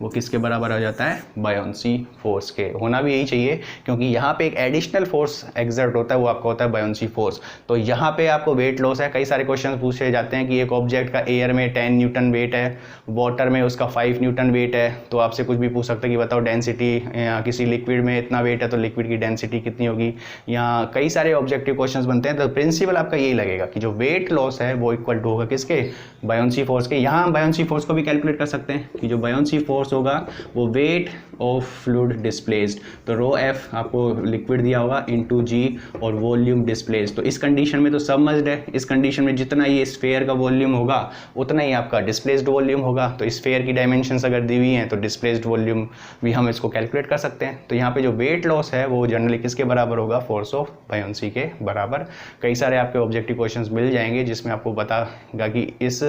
वो किसके बराबर हो जाता है, बायोंसी फोर्स के। होना भी यही चाहिए, क्योंकि यहाँ पे एक एडिशनल फोर्स एक्सर्ट होता है, वो आपका होता है बायोंसी फोर्स। तो यहाँ पे आपको वेट लॉस है। कई सारे क्वेश्चन पूछे जाते हैं कि एक ऑब्जेक्ट का एयर में 10 न्यूटन वेट है, वाटर में उसका 5 न्यूटन वेट है, तो आपसे कुछ भी पूछ सकते हैं कि बताओ डेंसिटी, किसी लिक्विड में इतना वेट है तो लिक्विड की डेंसिटी कितनी होगी। यहाँ कई सारे ऑब्जेक्टिव क्वेश्चन बनते हैं। तो प्रिंसिपल आपका यही लगेगा कि जो वेट लॉस है वो इक्वल टू होगा किसके, बायोंसी फोर्स के। यहाँ बायोंसी फोर्स को भी कैलकुलेट कर सकते हैं कि जो बायोंसी फोर्स होगा वो वेट ऑफ फ्लूइड डिस्प्लेस्ड, तो रो एफ आपको लिक्विड दिया होगा इनटू जी और वॉल्यूम डिस्प्लेस्ड। तो इस कंडीशन में तो सबमर्ज्ड है, इस कंडीशन में जितना ये स्फीयर का वॉल्यूम होगा उतना ही आपका डिस्प्लेस्ड वॉल्यूम होगा। तो स्फीयर की डायमेंशंस अगर दी हुई हैं तो डिस्प्लेस्ड वॉल्यूम भी हम इसको कैलकुलेट कर सकते हैं। तो यहाँ पे जो वेट लॉस है वो जनरली किसके बराबर होगा, फोर्स ऑफ बायोंसी के बराबर। कई सारे आपके ऑब्जेक्टिव क्वेश्चंस मिल जाएंगे जिसमें आपको बताएगा कि इस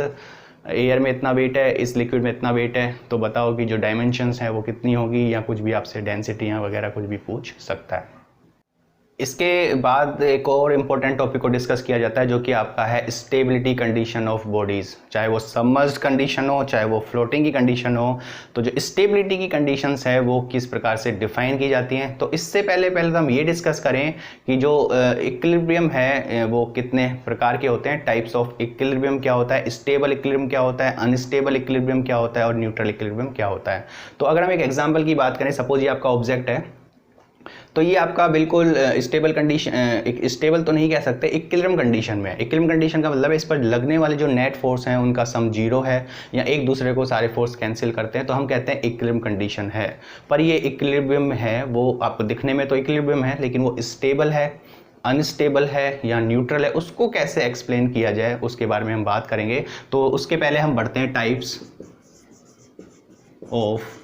एयर में इतना वेट है, इस लिक्विड में इतना वेट है, तो बताओ कि जो डायमेंशंस हैं वो कितनी होगी, या कुछ भी आपसे डेंसिटियाँ वगैरह कुछ भी पूछ सकता है। इसके बाद एक और इम्पोर्टेंट टॉपिक को डिस्कस किया जाता है जो कि आपका है स्टेबिलिटी कंडीशन ऑफ बॉडीज़, चाहे वो सबमर्ज्ड कंडीशन हो चाहे वो फ्लोटिंग की कंडीशन हो। तो जो स्टेबिलिटी की कंडीशंस है वो किस प्रकार से डिफाइन की जाती हैं। तो इससे पहले तो हम ये डिस्कस करें कि जो इक्विलिब्रियम है वो कितने प्रकार के होते हैं, टाइप्स ऑफ इक्विलिब्रियम क्या होता है, स्टेबल इक्विलिब्रियम क्या होता है, अनस्टेबल इक्विलिब्रियम क्या होता है और न्यूट्रल इक्विलिब्रियम क्या होता है। तो अगर हम एक एग्जाम्पल की बात करें, सपोज ये आपका ऑब्जेक्ट है, तो ये आपका बिल्कुल स्टेबल कंडीशन, एक स्टेबल तो नहीं कह सकते, इक्विलिब्रियम कंडीशन में है। इक्विलिब्रियम कंडीशन का मतलब है इस पर लगने वाले जो नेट फोर्स हैं उनका सम जीरो है, या एक दूसरे को सारे फोर्स कैंसिल करते हैं, तो हम कहते हैं इक्विलिब्रियम कंडीशन है। पर ये इक्विलिब्रियम है वो आपको दिखने में तो इक्विलिब्रियम है, लेकिन वो स्टेबल है, अनस्टेबल है या न्यूट्रल है, उसको कैसे एक्सप्लेन किया जाए उसके बारे में हम बात करेंगे। तो उसके पहले हम बढ़ते हैं टाइप्स ऑफ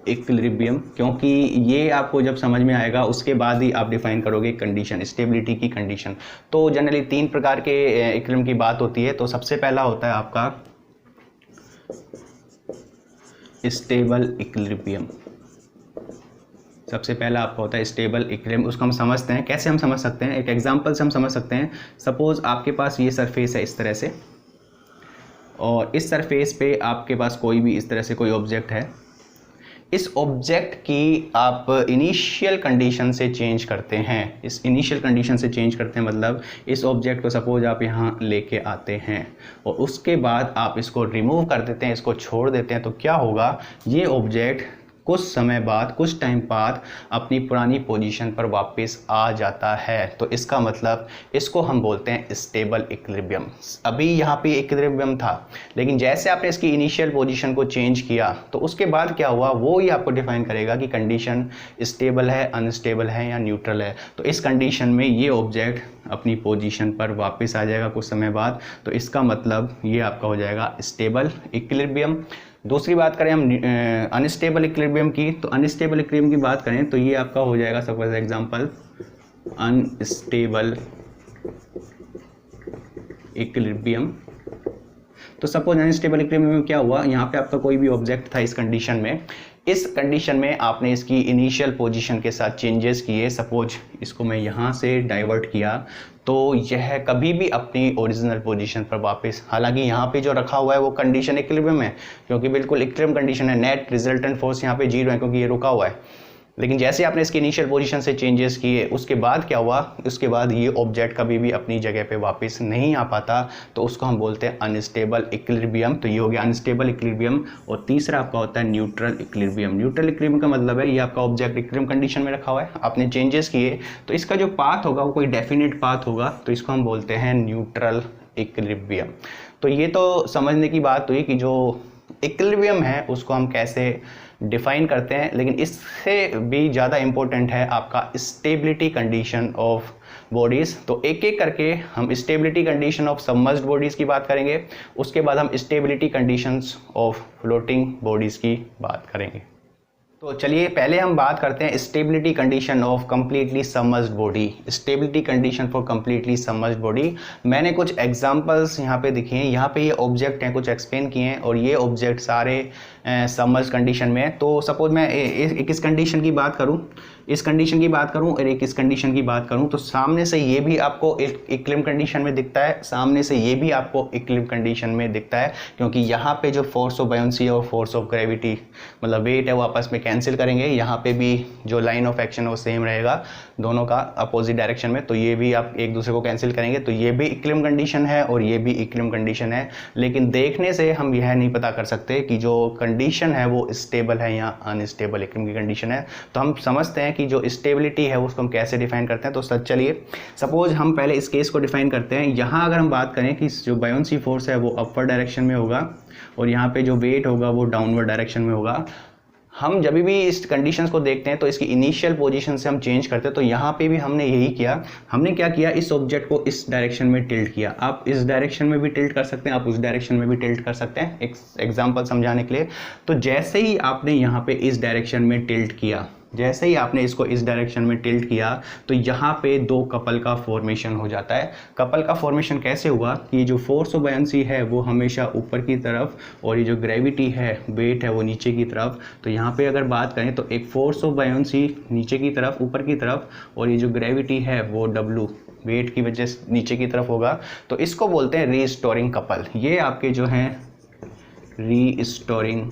इक्विलिब्रियम, क्योंकि ये आपको जब समझ में आएगा उसके बाद ही आप डिफाइन करोगे कंडीशन, स्टेबिलिटी की कंडीशन। तो जनरली 3 प्रकार के इक्विलिब्रियम की बात होती है। तो सबसे पहला होता है आपका स्टेबल इक्विलिब्रियम। सबसे पहला आपका होता है स्टेबल इक्विलिब्रियम। उसको हम समझते हैं, कैसे हम समझ सकते हैं, एक एग्जांपल से हम समझ सकते हैं। सपोज आपके पास ये सरफेस है इस तरह से, और इस सरफेस पे आपके पास कोई भी इस तरह से कोई ऑब्जेक्ट है। इस ऑब्जेक्ट की आप इनिशियल कंडीशन से चेंज करते हैं, इस इनिशियल कंडीशन से चेंज करते हैं मतलब इस ऑब्जेक्ट को सपोज आप यहाँ लेके आते हैं और उसके बाद आप इसको रिमूव कर देते हैं, इसको छोड़ देते हैं, तो क्या होगा, ये ऑब्जेक्ट कुछ समय बाद, कुछ टाइम बाद अपनी पुरानी पोजीशन पर वापस आ जाता है। तो इसका मतलब इसको हम बोलते हैं स्टेबल इक्विलिब्रियम। अभी यहाँ पे इक्विलिब्रियम था, लेकिन जैसे आपने इसकी इनिशियल पोजीशन को चेंज किया तो उसके बाद क्या हुआ वो ही आपको डिफाइन करेगा कि कंडीशन स्टेबल है, अनस्टेबल है या न्यूट्रल है। तो इस कंडीशन में ये ऑब्जेक्ट अपनी पोजीशन पर वापस आ जाएगा कुछ समय बाद, तो इसका मतलब ये आपका हो जाएगा स्टेबल इक्विलिब्रियम। दूसरी बात करें हम अनस्टेबल इक्विलिब्रियम की, तो अनस्टेबल इक्विलिब्रियम की बात करें तो ये आपका हो जाएगा सपोज एग्जांपल अनस्टेबल इक्विलिब्रियम। तो सपोज अनस्टेबल इक्विलिब्रियम में क्या हुआ, यहाँ पे आपका कोई भी ऑब्जेक्ट था इस कंडीशन में, इस कंडीशन में आपने इसकी इनिशियल पोजीशन के साथ चेंजेस किए। सपोज इसको मैं यहाँ से डाइवर्ट किया तो यह कभी भी अपनी ओरिजिनल पोजीशन पर वापस, हालांकि यहाँ पे जो रखा हुआ है वो कंडीशन इक्विलिब्रियम है, क्योंकि बिल्कुल इक्विलिब्रियम कंडीशन है, नेट रिजल्टेंट फोर्स यहाँ पे 0 है क्योंकि ये रुका हुआ है। लेकिन जैसे आपने इसकी इनिशियल पोजीशन से चेंजेस किए उसके बाद क्या हुआ, उसके बाद ये ऑब्जेक्ट कभी भी अपनी जगह पे वापस नहीं आ पाता, तो उसको हम बोलते हैं अनस्टेबल इक्विलिब्रियम। तो ये हो गया अनस्टेबल इक्विलिब्रियम। और तीसरा आपका होता है न्यूट्रल इक्विलिब्रियम। न्यूट्रल इक्विलिब्रियम का मतलब है ये आपका ऑब्जेक्ट इक्विलिब्रियम कंडीशन में रखा हुआ है, आपने चेंजेस किए तो इसका जो पाथ होगा वो कोई डेफिनेट पाथ होगा, तो इसको हम बोलते हैं न्यूट्रल इक्विलिब्रियम। तो ये तो समझने की बात हुई कि जो इक्विलिब्रियम है उसको हम कैसे डिफाइन करते हैं, लेकिन इससे भी ज़्यादा इम्पोर्टेंट है आपका स्टेबिलिटी कंडीशन ऑफ बॉडीज़। तो एक एक करके हम stability condition of submerged bodies की बात करेंगे, उसके बाद हम stability conditions of floating bodies की बात करेंगे। तो चलिए पहले हम बात करते हैं stability condition of completely submerged body. Stability condition for completely submerged body, मैंने कुछ एग्जांपल्स यहाँ पे दिखे हैं, यहाँ पे ये ऑब्जेक्ट हैं, कुछ एक्सप्लेन किए हैं और ये ऑब्जेक्ट सारे सबमर्ज्ड कंडीशन में है। तो सपोज मैं एक इस कंडीशन की बात करूँ, इस कंडीशन की बात करूं और एक इस कंडीशन की बात करूं, तो सामने से ये भी आपको इक्विलिब्रियम कंडीशन में दिखता है, सामने से ये भी आपको इक्विलिब्रियम कंडीशन में दिखता है, क्योंकि यहाँ पे जो फोर्स ऑफ बायोंसी और फोर्स ऑफ ग्रेविटी मतलब वेट है वो आपस में कैंसिल करेंगे। यहाँ पे भी जो लाइन ऑफ एक्शन है वो सेम रहेगा दोनों का अपोजिट डायरेक्शन में, तो ये भी आप एक दूसरे को कैंसिल करेंगे, तो ये भी इक्विलिब्रियम कंडीशन है और ये भी इक्विलिब्रियम कंडीशन है। लेकिन देखने से हम यह नहीं पता कर सकते कि जो कंडीशन है वो स्टेबल है या अनस्टेबल इक्विलिब्रियम की कंडीशन है। तो हम समझते हैं कि जो स्टेबिलिटी है उसको हम कैसे डिफाइन करते हैं। तो चलिए सपोज हम पहले इस केस को डिफाइन करते हैं। यहाँ अगर हम बात करें कि जो बायोंसी फोर्स है वो अपवर्ड डायरेक्शन में होगा और यहाँ पे जो वेट होगा वो डाउनवर्ड डायरेक्शन में होगा। हम जब भी इस कंडीशंस को देखते हैं तो इसकी इनिशियल पोजीशन से हम चेंज करते हैं। तो यहाँ पे भी हमने यही किया, हमने क्या किया, इस ऑब्जेक्ट को इस डायरेक्शन में टिल्ट किया। आप इस डायरेक्शन में भी टिल्ट कर सकते हैं, आप उस डायरेक्शन में भी टिल्ट कर सकते हैं, एक एग्जांपल समझाने के लिए। तो जैसे ही आपने यहाँ पे इस डायरेक्शन में टिल्ट किया, जैसे ही आपने इसको इस डायरेक्शन में टिल्ट किया, तो यहाँ पे दो कपल का फॉर्मेशन हो जाता है। कपल का फॉर्मेशन कैसे हुआ कि जो फोर्स ऑफ बायोंसी है वो हमेशा ऊपर की तरफ और ये जो ग्रेविटी है, वेट है, वो नीचे की तरफ। तो यहाँ पे अगर बात करें तो एक फोर्स ऑफ बायोंसी नीचे की तरफ, ऊपर की तरफ, और ये जो ग्रेविटी है वो W वेट की वजह से नीचे की तरफ होगा। तो इसको बोलते हैं रीस्टोरिंग कपल। ये आपके जो हैं रीस्टोरिंग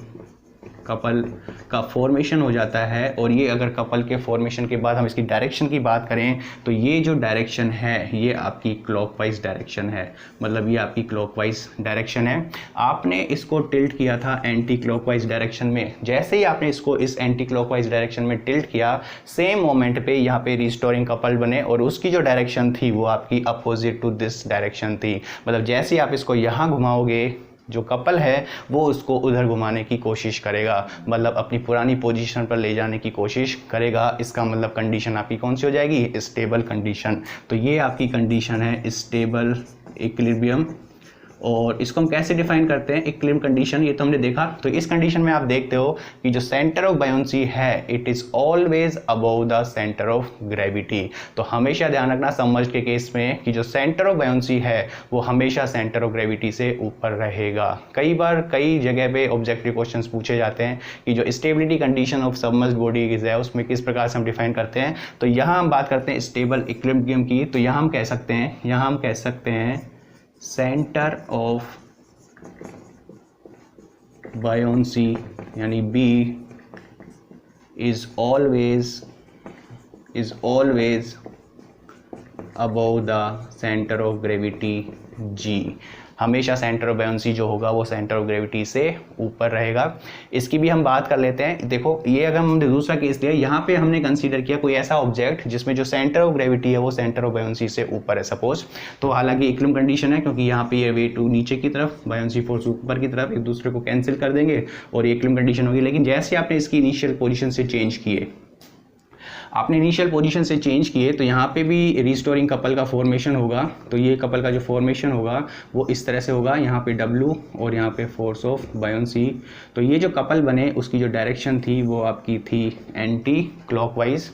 कपल का फॉर्मेशन हो जाता है। और ये अगर कपल के फॉर्मेशन के बाद हम इसकी डायरेक्शन की बात करें तो ये जो डायरेक्शन है ये आपकी क्लॉकवाइज डायरेक्शन है, मतलब ये आपकी क्लॉकवाइज डायरेक्शन है। आपने इसको टिल्ट किया था एंटी क्लॉकवाइज डायरेक्शन में। जैसे ही आपने इसको इस एंटी क्लॉकवाइज डायरेक्शन में टिल्ट किया, सेम मोमेंट पे यहाँ पे रिस्टोरिंग कपल बने और उसकी जो डायरेक्शन थी वो आपकी अपोजिट टू दिस डायरेक्शन थी। मतलब जैसे ही आप इसको यहाँ घुमाओगे, जो कपल है वो उसको उधर घुमाने की कोशिश करेगा, मतलब अपनी पुरानी पोजीशन पर ले जाने की कोशिश करेगा। इसका मतलब कंडीशन आपकी कौन सी हो जाएगी, स्टेबल कंडीशन। तो ये आपकी कंडीशन है स्टेबल इक्विलिब्रियम। और इसको हम कैसे डिफाइन करते हैं इक्विलिब्रियम कंडीशन, ये तो हमने देखा। तो इस कंडीशन में आप देखते हो कि जो सेंटर ऑफ बायोंसी है it is always above the centre of gravity. तो हमेशा ध्यान रखना सबमर्ज्ड के केस में कि जो सेंटर ऑफ बायोंसी है वो हमेशा सेंटर ऑफ ग्रेविटी से ऊपर रहेगा। कई बार कई जगह पे ऑब्जेक्टिव क्वेश्चंस पूछे जाते हैं कि जो stability condition of submerged body है उसमें किस प्रकार से हम डिफाइन करते हैं। तो यहाँ हम बात करते हैं स्टेबल इक्विलिब्रियम की। तो यहाँ हम कह सकते हैं सेंटर ऑफ बायोंसी यानी B is always above the centre of gravity G। हमेशा सेंटर ऑफ बायोंसी जो होगा वो सेंटर ऑफ ग्रेविटी से ऊपर रहेगा। इसकी भी हम बात कर लेते हैं। देखो ये अगर हमने दूसरा केस लिया, यहाँ पे हमने कंसीडर किया कोई ऐसा ऑब्जेक्ट जिसमें जो सेंटर ऑफ ग्रेविटी है वो सेंटर ऑफ बायोंसी से ऊपर है सपोज। तो हालांकि इक्विलिब्रियम कंडीशन है क्योंकि यहाँ पे ये वेट नीचे की तरफ, बायोंसी फोर्स ऊपर की तरफ, एक दूसरे को कैंसिल कर देंगे और ये इक्विलिब्रियम कंडीशन होगी। लेकिन जैसे आपने इसकी इनिशियल पोजीशन से चेंज किए, तो यहाँ पे भी रिस्टोरिंग कपल का फॉर्मेशन होगा। तो ये कपल का जो फॉर्मेशन होगा वो इस तरह से होगा, यहाँ पे W और यहाँ पे फोर्स ऑफ बायोंसी। तो ये जो कपल बने उसकी जो डायरेक्शन थी वो आपकी थी एंटी क्लॉकवाइज,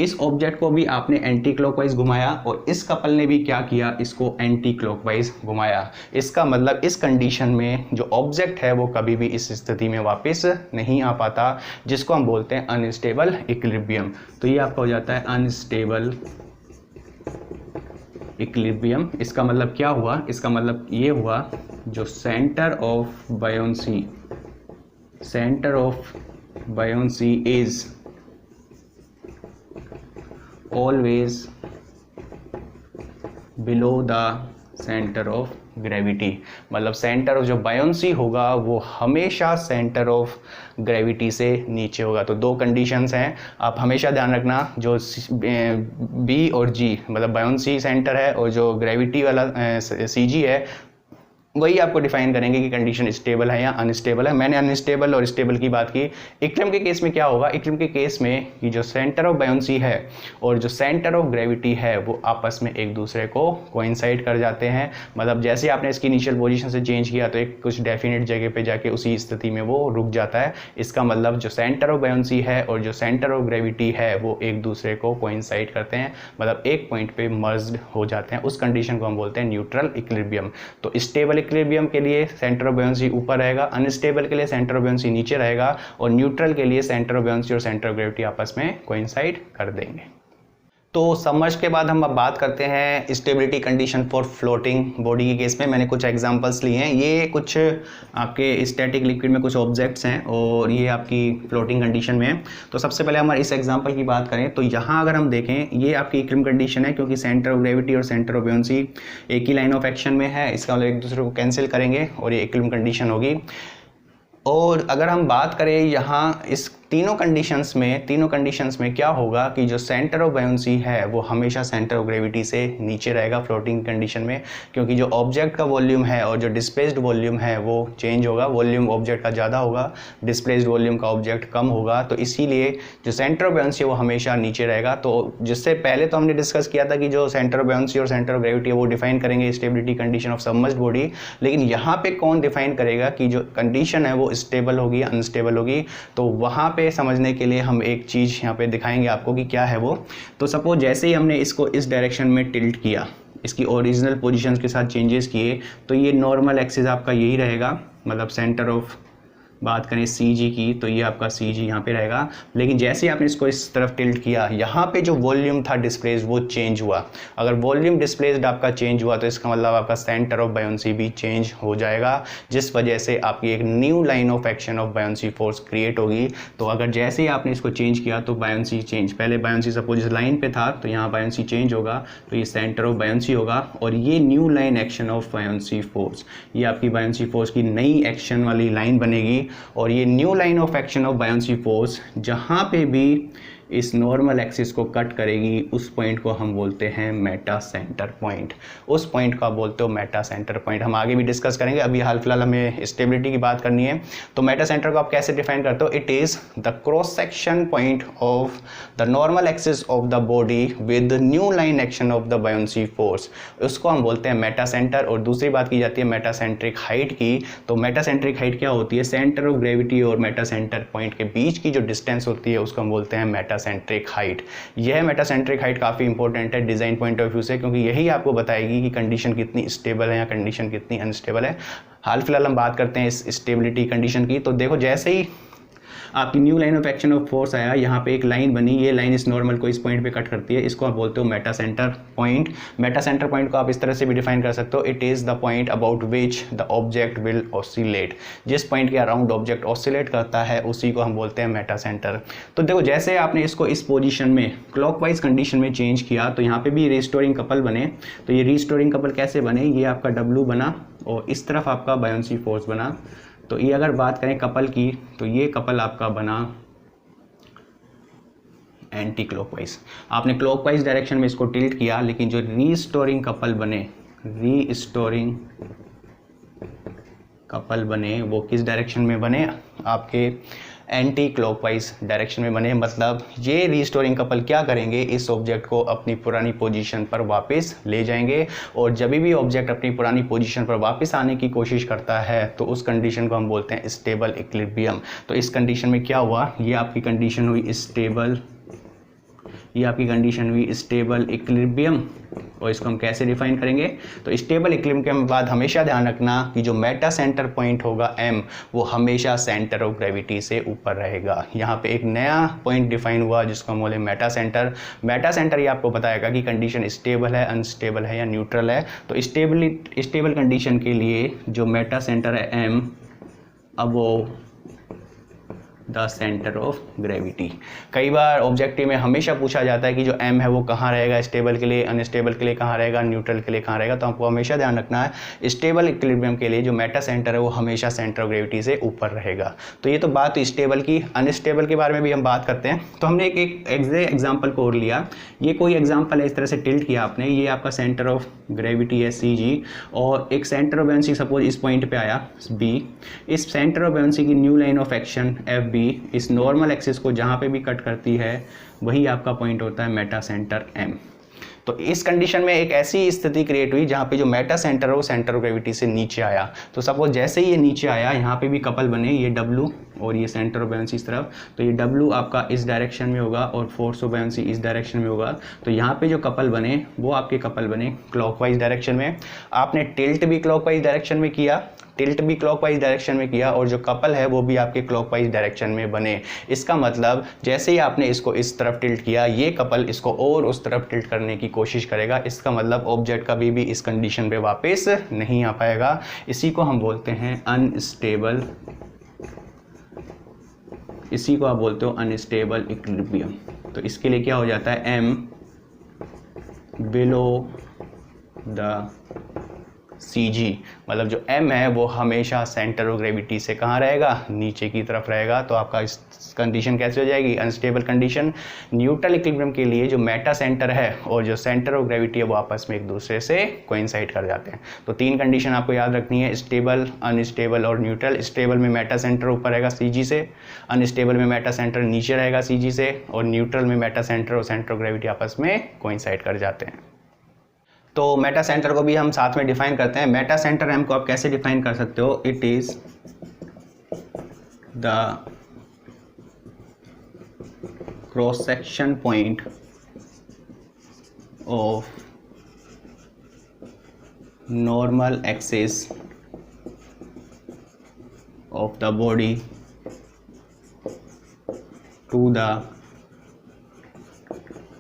इस ऑब्जेक्ट को भी आपने एंटी क्लॉकवाइज घुमाया और इस कपल ने भी क्या किया, इसको एंटी क्लॉकवाइज घुमाया। इसका मतलब इस कंडीशन में जो ऑब्जेक्ट है वो कभी भी इस स्थिति में वापस नहीं आ पाता, जिसको हम बोलते हैं अनस्टेबल इक्विलिब्रियम। तो ये आपका हो जाता है अनस्टेबल इक्विलिब्रियम। इसका मतलब क्या हुआ, इसका मतलब ये हुआ जो centre of buoyancy is always below the centre of gravity. मतलब सेंटर ऑफ जो बायोंसी होगा वो हमेशा सेंटर ऑफ ग्रेविटी से नीचे होगा। तो दो कंडीशंस हैं, आप हमेशा ध्यान रखना, जो B और G मतलब बायोंसी सेंटर है और जो ग्रेविटी वाला CG है वही आपको डिफाइन करेंगे कि कंडीशन स्टेबल है या अनस्टेबल है। मैंने अनस्टेबल और स्टेबल की बात की। इक्विलिब्रियम के केस में क्या होगा, इक्विलिब्रियम के केस में कि जो सेंटर ऑफ बायोंसी है और जो सेंटर ऑफ ग्रेविटी है वो आपस में एक दूसरे को कोइंसाइड कर जाते हैं। मतलब जैसे आपने इसकी इनिशियल पोजीशन से चेंज किया तो एक कुछ डेफिनेट जगह पे जाके उसी स्थिति में वो रुक जाता है। इसका मतलब जो सेंटर ऑफ बायोंसी है और जो सेंटर ऑफ ग्रेविटी है वो एक दूसरे को कोइंसाइड करते हैं, मतलब एक पॉइंट पे मर्ज्ड हो जाते हैं। उस कंडीशन को हम बोलते हैं न्यूट्रल इक्विलिब्रियम। तो स्टेबल इक्विलिब्रियम के लिए सेंटर ऑफ बायोंसी ऊपर रहेगा, अनस्टेबल के लिए सेंटर ऑफ बायोंसी नीचे रहेगा, और न्यूट्रल के लिए सेंटर ऑफ बायोंसी और सेंटर ऑफ ग्रेविटी आपस में कोइंसाइड कर देंगे। तो सबमर्ज के बाद हम अब बात करते हैं stability condition for floating body के केस में। मैंने कुछ एग्जांपल्स लिए हैं। ये कुछ आपके स्टैटिक लिक्विड में कुछ ऑब्जेक्ट्स हैं और ये आपकी फ्लोटिंग कंडीशन में है। तो सबसे पहले हमारे इस एग्जांपल की बात करें तो यहाँ अगर हम देखें ये आपकी इक्विलिब्रियम कंडीशन है, क्योंकि सेंटर ऑफ ग्रेविटी और सेंटर ऑफ बायोंसी एक ही लाइन ऑफ एक्शन में है। इसका मतलब एक दूसरे को कैंसिल करेंगे और ये इक्विलिब्रियम कंडीशन होगी। और अगर हम बात करें यहाँ इस तीनों कंडीशंस में क्या होगा कि जो सेंटर ऑफ बायोंसी है वो हमेशा सेंटर ऑफ ग्रेविटी से नीचे रहेगा फ्लोटिंग कंडीशन में, क्योंकि जो ऑब्जेक्ट का वॉल्यूम है और जो डिस्प्लेस्ड वॉल्यूम है वो चेंज होगा। वॉल्यूम ऑब्जेक्ट का ज़्यादा होगा, डिस्प्लेस्ड वॉल्यूम का ऑब्जेक्ट कम होगा, तो इसीलिए जो सेंटर ऑफ बायोंसी है वो हमेशा नीचे रहेगा। तो जिससे पहले तो हमने डिस्कस किया था कि जो सेंटर ऑफ बायोंसी और सेंटर ऑफ ग्रेविटी है वो डिफाइन करेंगे stability condition of submerged body, लेकिन यहाँ पे कौन डिफाइन करेगा कि जो कंडीशन है वो स्टेबल होगी अनस्टेबल होगी। तो वहाँ पे समझने के लिए हम एक चीज़ यहाँ पे दिखाएंगे आपको कि क्या है वो। तो सपोज जैसे ही हमने इसको इस डायरेक्शन में टिल्ट किया, इसकी ओरिजिनल पोजीशंस के साथ चेंजेस किए, तो ये नॉर्मल एक्सिस आपका यही रहेगा। मतलब सेंटर ऑफ बात करें CG की तो ये आपका CG यहाँ पे रहेगा। लेकिन जैसे आपने इसको इस तरफ टिल्ट किया, यहाँ पे जो वॉल्यूम था डिस्प्लेस्ड वो चेंज हुआ। अगर वॉल्यूम डिस्प्लेस्ड आपका चेंज हुआ तो इसका मतलब आपका सेंटर ऑफ बायोंसी भी चेंज हो जाएगा, जिस वजह से आपकी एक new line of action of buoyancy force create होगी। तो अगर जैसे ही आपने इसको चेंज किया तो बायोंसी चेंज, पहले बायोंसी सपोज इस लाइन पे था तो यहाँ बायोंसी चेंज होगा, तो ये सेंटर ऑफ बायोंसी होगा और ये new line action of buoyancy force, ये आपकी बायोंसी फोर्स की नई एक्शन वाली लाइन बनेगी। और ये new line of action of buoyancy force जहाँ पे भी इस नॉर्मल एक्सिस को कट करेगी उस पॉइंट को हम बोलते हैं मेटा सेंटर पॉइंट। उस पॉइंट को आप बोलते हो मेटा सेंटर पॉइंट। हम आगे भी डिस्कस करेंगे, अभी हाल फिलहाल हमें स्टेबिलिटी की बात करनी है। तो मेटा सेंटर को आप कैसे डिफाइन करते हो? It is the cross section point of the normal axis of the body with new line action of the buoyancy force, उसको हम बोलते हैं मेटा सेंटर। और दूसरी बात की जाती है मेटा सेंट्रिक हाइट की। तो मेटा सेंट्रिक हाइट क्या होती है? सेंटर ऑफ ग्रेविटी और मेटा सेंटर पॉइंट के बीच की जो डिस्टेंस होती है उसको हम बोलते हैं मेटा सेंट्रिक हाइट। यह मेटा सेंट्रिक हाइट काफ़ी इंपॉर्टेंट है डिज़ाइन पॉइंट ऑफ व्यू से, क्योंकि यही आपको बताएगी कि कंडीशन कितनी स्टेबल है या कंडीशन कितनी अनस्टेबल है। हाल फिलहाल हम बात करते हैं इस स्टेबिलिटी कंडीशन की। तो देखो जैसे ही आपकी new line of action of force आया, यहाँ पे एक लाइन बनी, ये लाइन इस नॉर्मल को इस पॉइंट पे कट करती है, इसको आप बोलते हो Meta centre point. Meta centre point को आप इस तरह से भी डिफाइन कर सकते हो, it is the point about which the object will oscillate. जिस पॉइंट के अराउंड ऑब्जेक्ट ऑसिलेट करता है उसी को हम बोलते हैं मेटा सेंटर। तो देखो जैसे आपने इसको इस पोजीशन में क्लॉकवाइज कंडीशन में चेंज किया तो यहाँ पे भी रिस्टोरिंग कपल बने। तो ये रिस्टोरिंग कपल कैसे बने? ये आपका W बना और इस तरफ आपका बायोंसी फोर्स बना। तो ये अगर बात करें कपल की तो ये कपल आपका बना एंटी क्लॉकवाइज। आपने क्लॉकवाइज डायरेक्शन में इसको टिल्ट किया, लेकिन जो रीस्टोरिंग कपल बने वो किस डायरेक्शन में बने? आपके एंटी क्लॉकवाइज डायरेक्शन में बने। मतलब ये रीस्टोरिंग कपल क्या करेंगे? इस ऑब्जेक्ट को अपनी पुरानी पोजीशन पर वापस ले जाएंगे, और जब भी ऑब्जेक्ट अपनी पुरानी पोजीशन पर वापस आने की कोशिश करता है तो उस कंडीशन को हम बोलते हैं स्टेबल इक्विलिब्रियम। तो इस कंडीशन में क्या हुआ? ये आपकी कंडीशन हुई स्टेबल इक्विलिब्रियम। और इसको हम कैसे डिफाइन करेंगे? तो स्टेबल इक्विलिब्रियम के बाद हमेशा ध्यान रखना कि जो मेटा सेंटर पॉइंट होगा M, वो हमेशा सेंटर ऑफ ग्रेविटी से ऊपर रहेगा। यहाँ पे एक नया पॉइंट डिफाइन हुआ जिसको हम बोले मेटा सेंटर। मेटा सेंटर ये आपको बताएगा कि कंडीशन स्टेबल है, अनस्टेबल है या न्यूट्रल है। तो स्टेबल कंडीशन के लिए जो मेटा सेंटर है M, अब वो द सेंटर ऑफ ग्रेविटी। कई बार ऑब्जेक्टिव में हमेशा पूछा जाता है कि जो m है वो कहाँ रहेगा, स्टेबल के लिए, अनस्टेबल के लिए कहाँ रहेगा, न्यूट्रल के लिए कहाँ रहेगा। तो आपको हमेशा ध्यान रखना है स्टेबल इक्विलिब्रियम के लिए जो मेटा सेंटर है वो हमेशा सेंटर ऑफ ग्रेविटी से ऊपर रहेगा। तो ये तो बात स्टेबल की। अनस्टेबल के बारे में भी हम बात करते हैं। तो हमने एक एग्जाम्पल को और लिया, ये कोई एग्जाम्पल है, इस तरह से टिल्ट किया आपने, ये आपका सेंटर ऑफ ग्रेविटी है CG, और एक सेंटर ऑफ बायोंसी सपोज इस पॉइंट पे आया B। इस सेंटर ऑफ बायोंसी की new line of action FB इस नॉर्मल एक्सिस को जहाँ पे भी कट करती है वही आपका पॉइंट होता है मेटा सेंटर M। तो इस कंडीशन में एक ऐसी स्थिति क्रिएट हुई जहाँ पे जो मेटा सेंटर है वो सेंटर ऑफ ग्रेविटी से नीचे आया। तो सपोज जैसे ही ये नीचे आया, यहाँ पे भी कपल बने, ये W और ये सेंटर ऑफ बायोंसी इस तरफ, तो ये W आपका इस डायरेक्शन में होगा और फोर्स ऑफ बायोंसी इस डायरेक्शन में होगा। तो यहाँ पे जो कपल बने वो आपके कपल बने क्लॉकवाइज डायरेक्शन में। आपने टिल्ट भी क्लॉकवाइज डायरेक्शन में किया, और जो कपल है वो भी आपके क्लॉकवाइज डायरेक्शन में बने। इसका मतलब जैसे ही आपने इसको इस तरफ टिल्ट किया, ये कपल इसको और उस तरफ टिल्ट करने की कोशिश करेगा। इसका मतलब ऑब्जेक्ट कभी भी इस कंडीशन पे वापस नहीं आ पाएगा। इसी को हम बोलते हैं अनस्टेबल, इसी को आप बोलते हो अनस्टेबल इक्विलिब्रियम। तो इसके लिए क्या हो जाता है, M बिलो द CG, मतलब जो M है वो हमेशा सेंटर ऑफ ग्रेविटी से कहाँ रहेगा, नीचे की तरफ रहेगा। तो आपका इस कंडीशन कैसे हो जाएगी, अनस्टेबल कंडीशन। न्यूट्रल इक्विलिब्रियम के लिए जो मेटा सेंटर है और जो सेंटर ऑफ ग्रेविटी है वो आपस में एक दूसरे से कोइंसाइड कर जाते हैं। तो 3 कंडीशन आपको याद रखनी है, स्टेबल, अनस्टेबल और न्यूट्रल। स्टेबल में मेटा सेंटर ऊपर रहेगा CG से, अनस्टेबल में मेटा सेंटर नीचे रहेगा CG से, और न्यूट्रल में मेटा सेंटर और सेंटर ऑफ ग्रेविटी आपस में कोइंसाइड कर जाते हैं। तो मेटा सेंटर को भी हम साथ में डिफाइन करते हैं। मेटा सेंटर M को आप कैसे डिफाइन कर सकते हो, it is the cross section point of normal axis of the body to the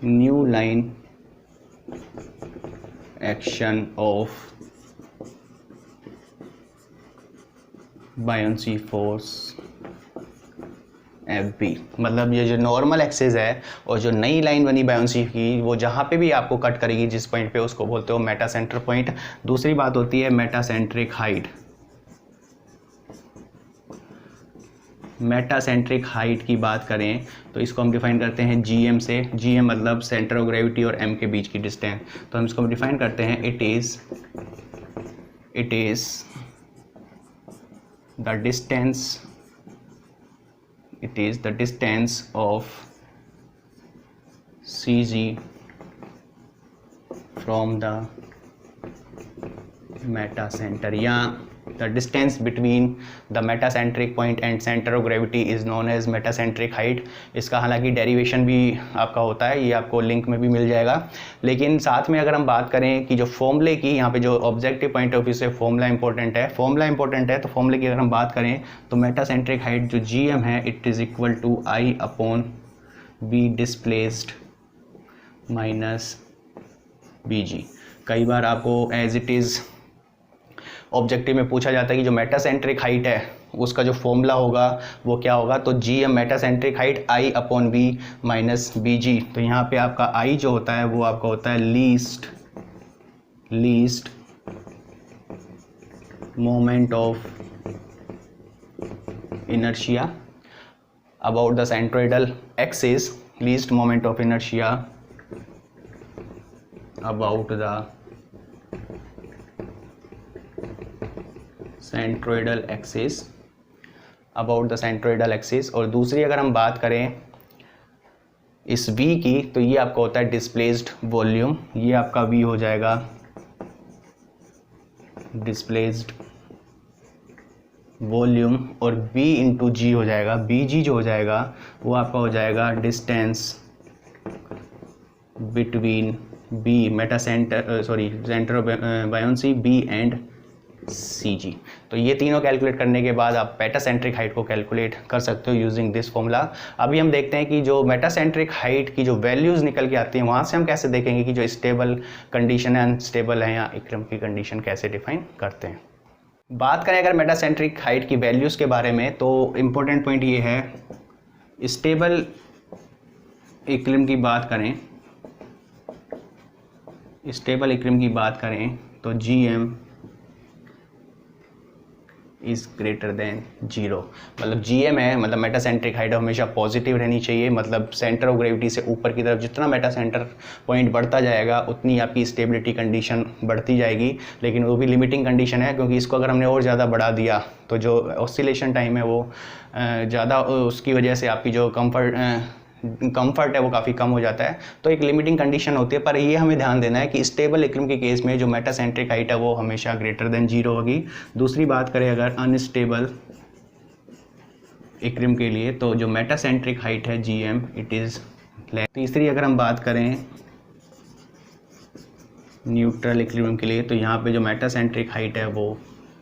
new line action of buoyancy force FB। मतलब ये जो नॉर्मल एक्सिस है और जो नई लाइन बनी बायोंसी की, वो जहाँ पे भी आपको कट करेगी जिस पॉइंट पे, उसको बोलते हो मेटा सेंटर पॉइंट। दूसरी बात होती है मेटासेंट्रिक हाइट। मेटासेंट्रिक हाइट की बात करें तो इसको हम डिफाइन करते हैं GM से। GM मतलब सेंटर ऑफ ग्रेविटी और M के बीच की डिस्टेंस। तो हम इसको डिफाइन करते हैं, it is the distance of CG from the Meta centre, या the distance between the metacentric point and center of gravity is known as metacentric height। इसका हालांकि डेरिवेशन भी आपका होता है, ये आपको लिंक में भी मिल जाएगा। लेकिन साथ में अगर हम बात करें कि जो फॉर्मूले की, यहाँ पे जो ऑब्जेक्टिव पॉइंट ऑफ व्यू से फॉर्मूला इंपॉर्टेंट है, तो फॉर्मूले की अगर हम बात करें तो मेटासेंट्रिक हाइट जो GM है, it is equal to I/B displaced minus BG। कई बार आपको एज इट इज़ ऑब्जेक्टिव में पूछा जाता है कि जो मेटासेंट्रिक हाइट है उसका जो फॉर्मूला होगा वो क्या होगा। तो GM metacentric height I/B minus BG। तो यहाँ पे आपका I जो होता है वो आपका होता है least moment of inertia about the centroidal axis, least moment of inertia about the centroidal axis. और दूसरी अगर हम बात करें इस V की, तो ये आपका होता है डिस्प्लेस्ड वॉल्यूम। ये आपका V हो जाएगा डिस्प्लेस्ड वॉल्यूम, और B इंटू G हो जाएगा। BG जो हो जाएगा वो आपका हो जाएगा distance between centre of buoyancy B and CG। तो ये तीनों कैलकुलेट करने के बाद आप मेटासेंट्रिक हाइट को कैलकुलेट कर सकते हो यूजिंग दिस फॉर्मूला। अभी हम देखते हैं कि जो मेटासेंट्रिक हाइट की जो वैल्यूज़ निकल के आती हैं वहाँ से हम कैसे देखेंगे कि जो स्टेबल कंडीशन है, अनस्टेबल है या इक्विलिब्रियम की कंडीशन कैसे डिफाइन करते हैं। बात करें अगर मेटासेंट्रिक हाइट की वैल्यूज़ के बारे में, तो इम्पोर्टेंट पॉइंट ये है स्टेबल इक्विलिब्रियम की बात करें तो GM इज़ ग्रेटर देन 0। मतलब GM है, मतलब मेटासेंट्रिक हाइट हमेशा पॉजिटिव रहनी चाहिए, मतलब सेंटर ऑफ ग्रेविटी से ऊपर की तरफ जितना मेटासेंटर पॉइंट बढ़ता जाएगा उतनी आपकी स्टेबिलिटी कंडीशन बढ़ती जाएगी। लेकिन वो भी लिमिटिंग कंडीशन है, क्योंकि इसको अगर हमने और ज़्यादा बढ़ा दिया तो जो ऑसिलेशन टाइम है वो ज़्यादा, उसकी वजह से आपकी जो कंफर्ट है वो काफ़ी कम हो जाता है। तो एक लिमिटिंग कंडीशन होती है, पर ये हमें ध्यान देना है कि स्टेबल इक्विलिब्रियम के केस में जो मेटासेंट्रिक हाइट है वो हमेशा ग्रेटर देन 0 होगी। दूसरी बात करें अगर अनस्टेबल इक्विलिब्रियम के लिए तो जो मेटासेंट्रिक हाइट है GM इट इज़ लेस। तीसरी अगर हम बात करें न्यूट्रल इक्विलिब्रियम के लिए तो यहाँ पे जो मेटासेंट्रिक हाइट है वो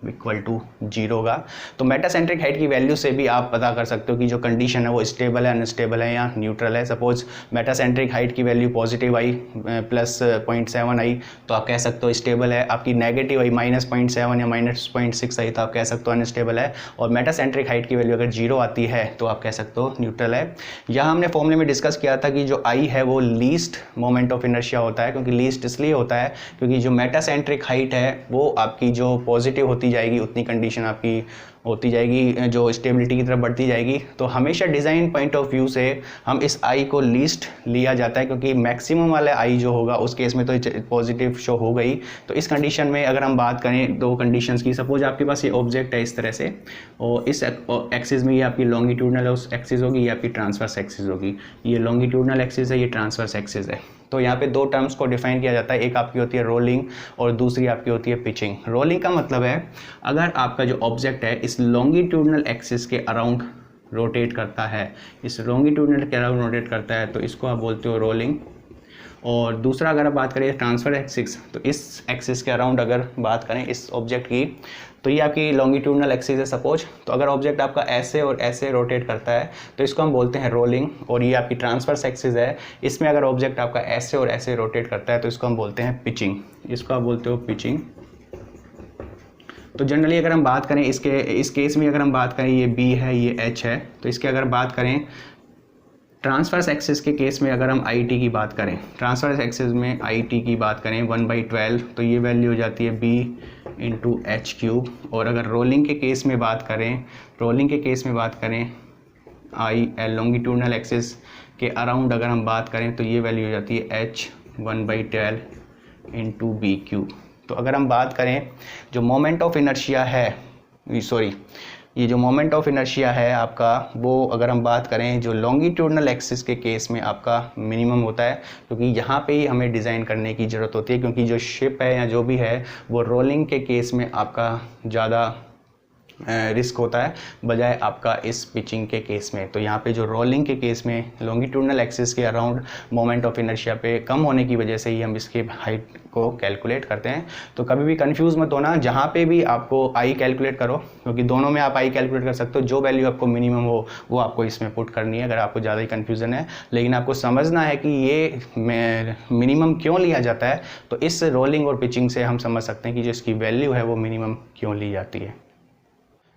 इक्वल टू 0 होगा। तो मेटासेंट्रिक हाइट की वैल्यू से भी आप पता कर सकते हो कि जो कंडीशन है वो स्टेबल है, अनस्टेबल है या न्यूट्रल है। सपोज मेटासेंट्रिक हाइट की वैल्यू पॉजिटिव आई प्लस 0.7 आई तो आप कह सकते हो स्टेबल है। आपकी नेगेटिव आई -0.7 या -0.6 आई तो आप कह सकते हो अनस्टेबल है। और मेटासेंट्रिक हाइट की वैल्यू अगर 0 आती है तो आप कह सकते हो न्यूट्रल है। यहाँ हमने फॉर्मूले में डिस्कस किया था कि जो आई है वो लीस्ट मोमेंट ऑफ इनर्शिया होता है, क्योंकि लीस्ट इसलिए होता है क्योंकि जो मेटासेंट्रिक हाइट है वो आपकी जो पॉजिटिव होती जाएगी उतनी कंडीशन आपकी होती जाएगी, जो स्टेबिलिटी की तरफ बढ़ती जाएगी। तो हमेशा डिज़ाइन पॉइंट ऑफ व्यू से हम इस आई को लीस्ट लिया जाता है, क्योंकि मैक्सिमम वाला आई जो होगा उस केस में तो पॉजिटिव शो हो गई। तो इस कंडीशन में अगर हम बात करें दो कंडीशंस की, सपोज आपके पास ये ऑब्जेक्ट है इस तरह से और इस एक्सिस में ये आपकी लॉन्गिट्यूडनल एक्सिस होगी, ये आपकी ट्रांसवर्स एक्सिस होगी। ये लॉन्गिट्यूडनल एक्सिस है, ये ट्रांसवर्स एक्सिस है। तो यहाँ पे दो टर्म्स को डिफाइन किया जाता है, एक आपकी होती है रोलिंग और दूसरी आपकी होती है पिचिंग। रोलिंग का मतलब है अगर आपका जो ऑब्जेक्ट है इस लॉन्गिट्यूडनल एक्सिस के अराउंड रोटेट करता है, इस लॉन्गिट्यूडनल के अराउंड रोटेट करता है तो इसको आप बोलते हो रोलिंग। और दूसरा अगर आप बात करें ट्रांसफर एक्सिस, तो इस एक्सिस के अराउंड अगर बात करें इस ऑब्जेक्ट की तो ये आपकी लॉन्गिट्यूडनल एक्सिस है सपोज। तो अगर ऑब्जेक्ट आपका ऐसे और ऐसे रोटेट करता है तो इसको हम बोलते हैं रोलिंग। और ये आपकी ट्रांसवर्स एक्सिस है, इसमें अगर ऑब्जेक्ट आपका ऐसे और ऐसे रोटेट करता है तो इसको हम बोलते हैं पिचिंग। इसको आप बोलते हो पिचिंग। तो जनरली अगर हम बात करें इस केस में अगर हम बात करें ये B है, ये H है, तो इसके अगर बात करें ट्रांसवर्स एक्सिस के केस में अगर हम IT की बात करें, ट्रांसवर्स एक्सिस में IT की बात करें 1/12 तो ये वैल्यू हो जाती है B × H³। और अगर रोलिंग के केस में बात करें, IL लॉन्गिट्यूडनल एक्सिस के अराउंड अगर हम बात करें तो ये वैल्यू हो जाती है H 1/12 × B³। तो अगर हम बात करें जो मोमेंट ऑफ इनर्शिया है, ये जो मोमेंट ऑफ इनर्शिया है आपका, वो अगर हम बात करें जो लॉन्गिट्यूडनल एक्सिस के केस में आपका मिनिमम होता है, क्योंकि यहाँ पे ही हमें डिज़ाइन करने की ज़रूरत होती है, क्योंकि जो शिप है या जो भी है वो रोलिंग के केस में आपका ज़्यादा रिस्क होता है बजाय आपका इस पिचिंग के केस में। तो यहाँ पे जो रोलिंग के केस में लॉन्गिट्यूडनल एक्सिस के अराउंड मोमेंट ऑफ इनर्शिया पे कम होने की वजह से ही हम इसके हाइट को कैलकुलेट करते हैं। तो कभी भी कंफ्यूज मत होना, जहाँ पे भी आपको आई कैलकुलेट करो, क्योंकि दोनों में आप आई कैलकुलेट कर सकते हो। जो वैल्यू आपको मिनिमम हो वो आपको इसमें पुट करनी है अगर आपको ज़्यादा ही कन्फ्यूज़न है। लेकिन आपको समझना है कि ये मिनिमम क्यों लिया जाता है, तो इस रोलिंग और पिचिंग से हम समझ सकते हैं कि जो इसकी वैल्यू है वो मिनिमम क्यों ली जाती है।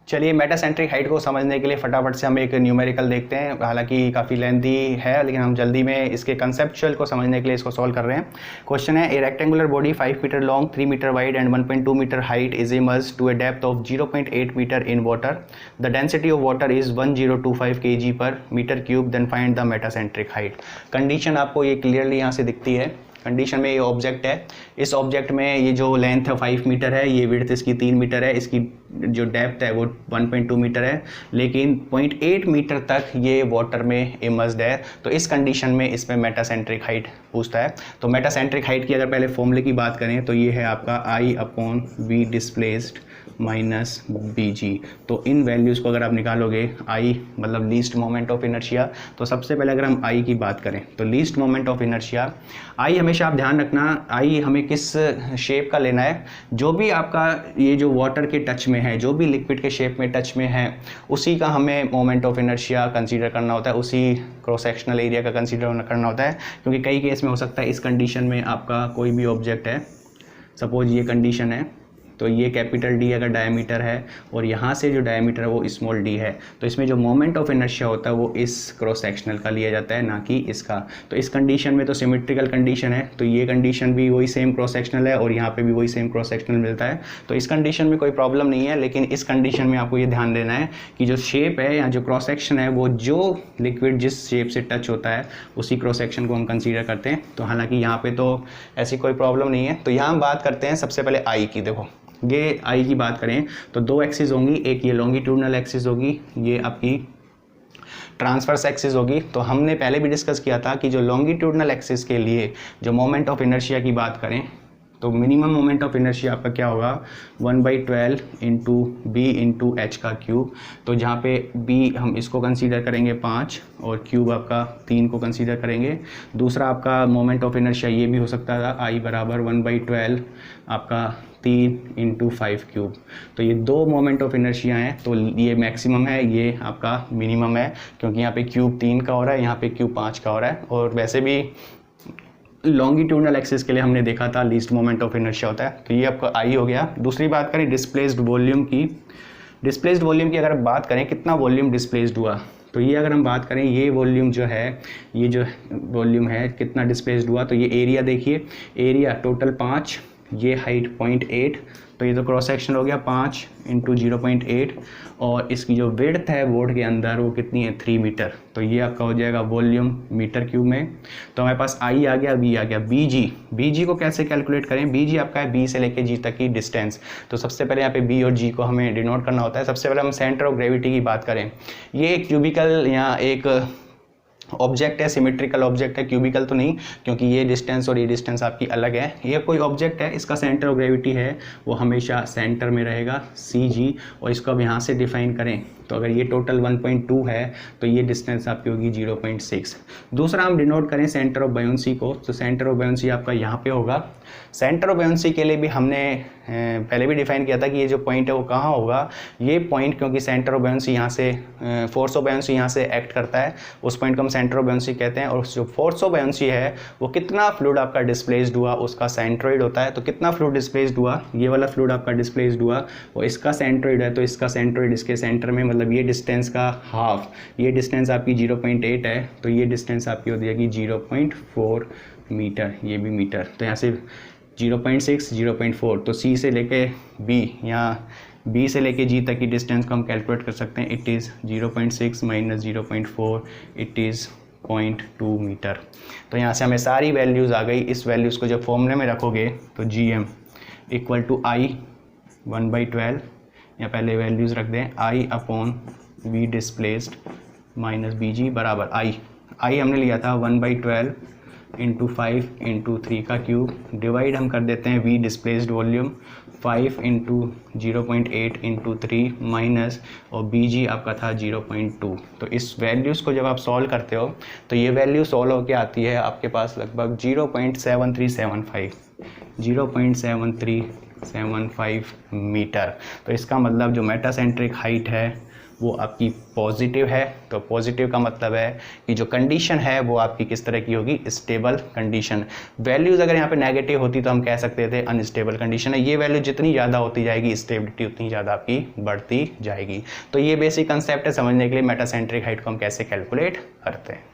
चलिए मेटासेंट्रिक हाइट को समझने के लिए फटाफट से हम एक न्यूमेरिकल देखते हैं। हालांकि काफ़ी लेंथी है लेकिन हम जल्दी में इसके कंसेप्चुअल को समझने के लिए इसको सॉल्व कर रहे हैं। क्वेश्चन है, a rectangular body 5 metre long, 3 metre wide and 1.2 metre height is immersed to a depth of 0.8 metre in water. The density of water is 1025 kg/m³। Then find the metacentric height. Condition आपको ये clearly यहाँ से दिखती है। Condition में ये object है, इस ऑब्जेक्ट में ये जो लेंथ है 5 मीटर है, ये विड्थ इसकी 3 मीटर है, इसकी जो डेप्थ है वो 1.2 मीटर है, लेकिन 0.8 मीटर तक ये वाटर में इमर्ज्ड है। तो इस कंडीशन में इसमें मेटासेंट्रिक हाइट पूछता है। तो मेटासेंट्रिक हाइट की अगर पहले फॉर्मूले की बात करें तो ये है आपका I/V डिस्प्लेस्ड माइनस BG। तो इन वैल्यूज़ को अगर आप निकालोगे, I मतलब लीस्ट मोमेंट ऑफ इनर्शिया, तो सबसे पहले अगर हम I की बात करें तो least moment of inertia I हमेशा आप ध्यान रखना I हमें किस शेप का लेना है। जो भी आपका ये जो वाटर के टच में है, जो भी लिक्विड के शेप में टच में है, उसी का हमें मोमेंट ऑफ इनर्शिया कंसीडर करना होता है, उसी क्रॉस सेक्शनल एरिया का कंसीडर करना होता है। क्योंकि कई केस में हो सकता है इस कंडीशन में आपका कोई भी ऑब्जेक्ट है, सपोज ये कंडीशन है, तो ये कैपिटल डी अगर डायमीटर है और यहाँ से जो डायमीटर है वो स्मॉल डी है, तो इसमें जो मोमेंट ऑफ इनर्शिया होता है वो इस क्रॉस सेक्शनल का लिया जाता है, ना कि इसका। तो इस कंडीशन में तो सिमेट्रिकल कंडीशन है, तो ये कंडीशन भी वही सेम क्रॉस सेक्शनल है और यहाँ पे भी वही सेम क्रॉस सेक्शनल मिलता है, तो इस कंडीशन में कोई प्रॉब्लम नहीं है। लेकिन इस कंडीशन में आपको ये ध्यान देना है कि जो शेप है या जो क्रॉस सेक्शन है वो जो लिक्विड जिस शेप से टच होता है उसी क्रॉस सेक्शन को हम कंसीडर करते हैं। तो हालांकि यहाँ पे तो ऐसी कोई प्रॉब्लम नहीं है। तो यहाँ हम बात करते हैं सबसे पहले आई की। देखो ये आई की बात करें तो दो एक्सिस होंगी, एक ये लॉन्गिट्यूडनल एक्सिस होगी, ये आपकी ट्रांसवर्स एक्सिस होगी। तो हमने पहले भी डिस्कस किया था कि जो लॉन्गिट्यूडनल एक्सिस के लिए जो मोमेंट ऑफ इनर्शिया की बात करें तो मिनिमम मोमेंट ऑफ इनर्शिया आपका क्या होगा 1/12 इंटू बी इंटू एच का क्यूब। तो जहाँ पे बी हम इसको कंसीडर करेंगे 5 और क्यूब आपका 3 को कंसीडर करेंगे। दूसरा आपका मोमेंट ऑफ इनर्शिया ये भी हो सकता था आई बराबर 1/12 आपका 3 इंटू 5 क्यूब। तो ये दो मोमेंट ऑफ इनर्शिया हैं, तो ये मैक्सिमम है, ये आपका मिनिमम है, क्योंकि यहाँ पे क्यूब 3 का हो रहा है, यहाँ पे क्यूब 5 का हो रहा है। और वैसे भी लॉन्गिट्यूडनल एक्सिस के लिए हमने देखा था लीस्ट मोमेंट ऑफ इनर्शिया होता है। तो ये आपका आई हो गया। दूसरी बात करें डिस्प्लेस्ड वॉल्यूम की। डिस्प्लेस्ड वॉल्यूम की अगर बात करें कितना वॉल्यूम डिस्प्लेस्ड हुआ, तो ये अगर हम बात करें ये वॉल्यूम जो है, ये जो वॉल्यूम है कितना डिस्प्लेस्ड हुआ, तो ये एरिया देखिए, एरिया टोटल 5, ये हाइट 0.8, तो ये तो क्रॉस सेक्शन हो गया 5 इंटू 0.8 और इसकी जो विड्थ है बोर्ड के अंदर वो कितनी है 3 मीटर। तो ये आपका हो जाएगा वॉल्यूम मीटर क्यूब में। तो हमारे पास आई आ गया, बी आ गया। बीजी को कैसे कैलकुलेट करें? बीजी आपका है बी से लेके जी तक की डिस्टेंस। तो सबसे पहले यहाँ पे बी और जी को हमें डिनोट करना होता है। सबसे पहले हम सेंटर ऑफ ग्रेविटी की बात करें, ये एक क्यूबिकल या एक ऑब्जेक्ट है, सिमेट्रिकल ऑब्जेक्ट है, क्यूबिकल तो नहीं, क्योंकि ये डिस्टेंस और ये डिस्टेंस आपकी अलग है। ये कोई ऑब्जेक्ट है, इसका सेंटर ऑफ ग्रेविटी है वो हमेशा सेंटर में रहेगा सी जी, और इसको अब यहाँ से डिफाइन करें तो अगर ये टोटल 1.2 है तो ये डिस्टेंस आपकी होगी 0.6। दूसरा हम डिनोट करें सेंटर ऑफ बायोंसी को, तो सेंटर ऑफ बायोंसी आपका यहाँ पे होगा। सेंटर ऑफ बायोंसी के लिए भी हमने पहले भी डिफाइन किया था कि ये जो पॉइंट है वो कहाँ होगा। ये पॉइंट, क्योंकि सेंटर ऑफ बायोंसी यहाँ से फोर्स ऑफ बायोंसी यहाँ से एक्ट करता है, उस पॉइंट को हम सेंटर ऑफ बायोंसी कहते हैं। और जो फोर्स ऑफ बायोंसी है वो कितना फ्लूइड आपका डिस्प्लेस्ड हुआ उसका सेंट्रोइड होता है। तो कितना फ्लूइड डिस्प्लेस्ड हुआ, ये वाला फ्लूइड आपका डिस्प्लेस्ड हुआ और इसका सेंट्रोइड है, तो इसका सेंट्रोइड इसके सेंटर में, मतलब ये डिस्टेंस का हाफ, ये डिस्टेंस आपकी 0.8 है, तो ये डिस्टेंस आपकी हो जाएगी 0.4 मीटर, ये भी मीटर। तो यहाँ से 0.6 0.4, तो सी से लेके बी या बी से लेके जी तक की डिस्टेंस को हम कैलकुलेट कर सकते हैं। It is 0.6 minus 0.4, it is 0.2 metre. तो यहाँ से हमें सारी वैल्यूज़ आ गई। इस वैल्यूज़ को जब फॉर्मूले में रखोगे तो G M equal to I 1/12, या पहले वैल्यूज़ रख दें, I upon V displaced minus B G बराबर आई हमने लिया था 1/12 इंटू 5 इंटू 3 का क्यूब, डिवाइड हम कर देते हैं V displaced volume 5 into 0.8 into 3 minus, और बी जी आपका था 0.2। तो इस वैल्यूज़ को जब आप सॉल्व करते हो तो ये वैल्यू सॉल्व होकर आती है आपके पास लगभग 0.7375 मीटर। तो इसका मतलब जो मेटासेंट्रिक हाइट है वो आपकी पॉजिटिव है। तो पॉजिटिव का मतलब है कि जो कंडीशन है वो आपकी किस तरह की होगी, स्टेबल कंडीशन। वैल्यूज़ अगर यहाँ पे नेगेटिव होती तो हम कह सकते थे अनस्टेबल कंडीशन है। ये वैल्यू जितनी ज़्यादा होती जाएगी स्टेबिलिटी उतनी ज़्यादा आपकी बढ़ती जाएगी। तो ये बेसिक कंसेप्ट है समझने के लिए मेटासेंट्रिक हाइट को हम कैसे कैलकुलेट करते हैं।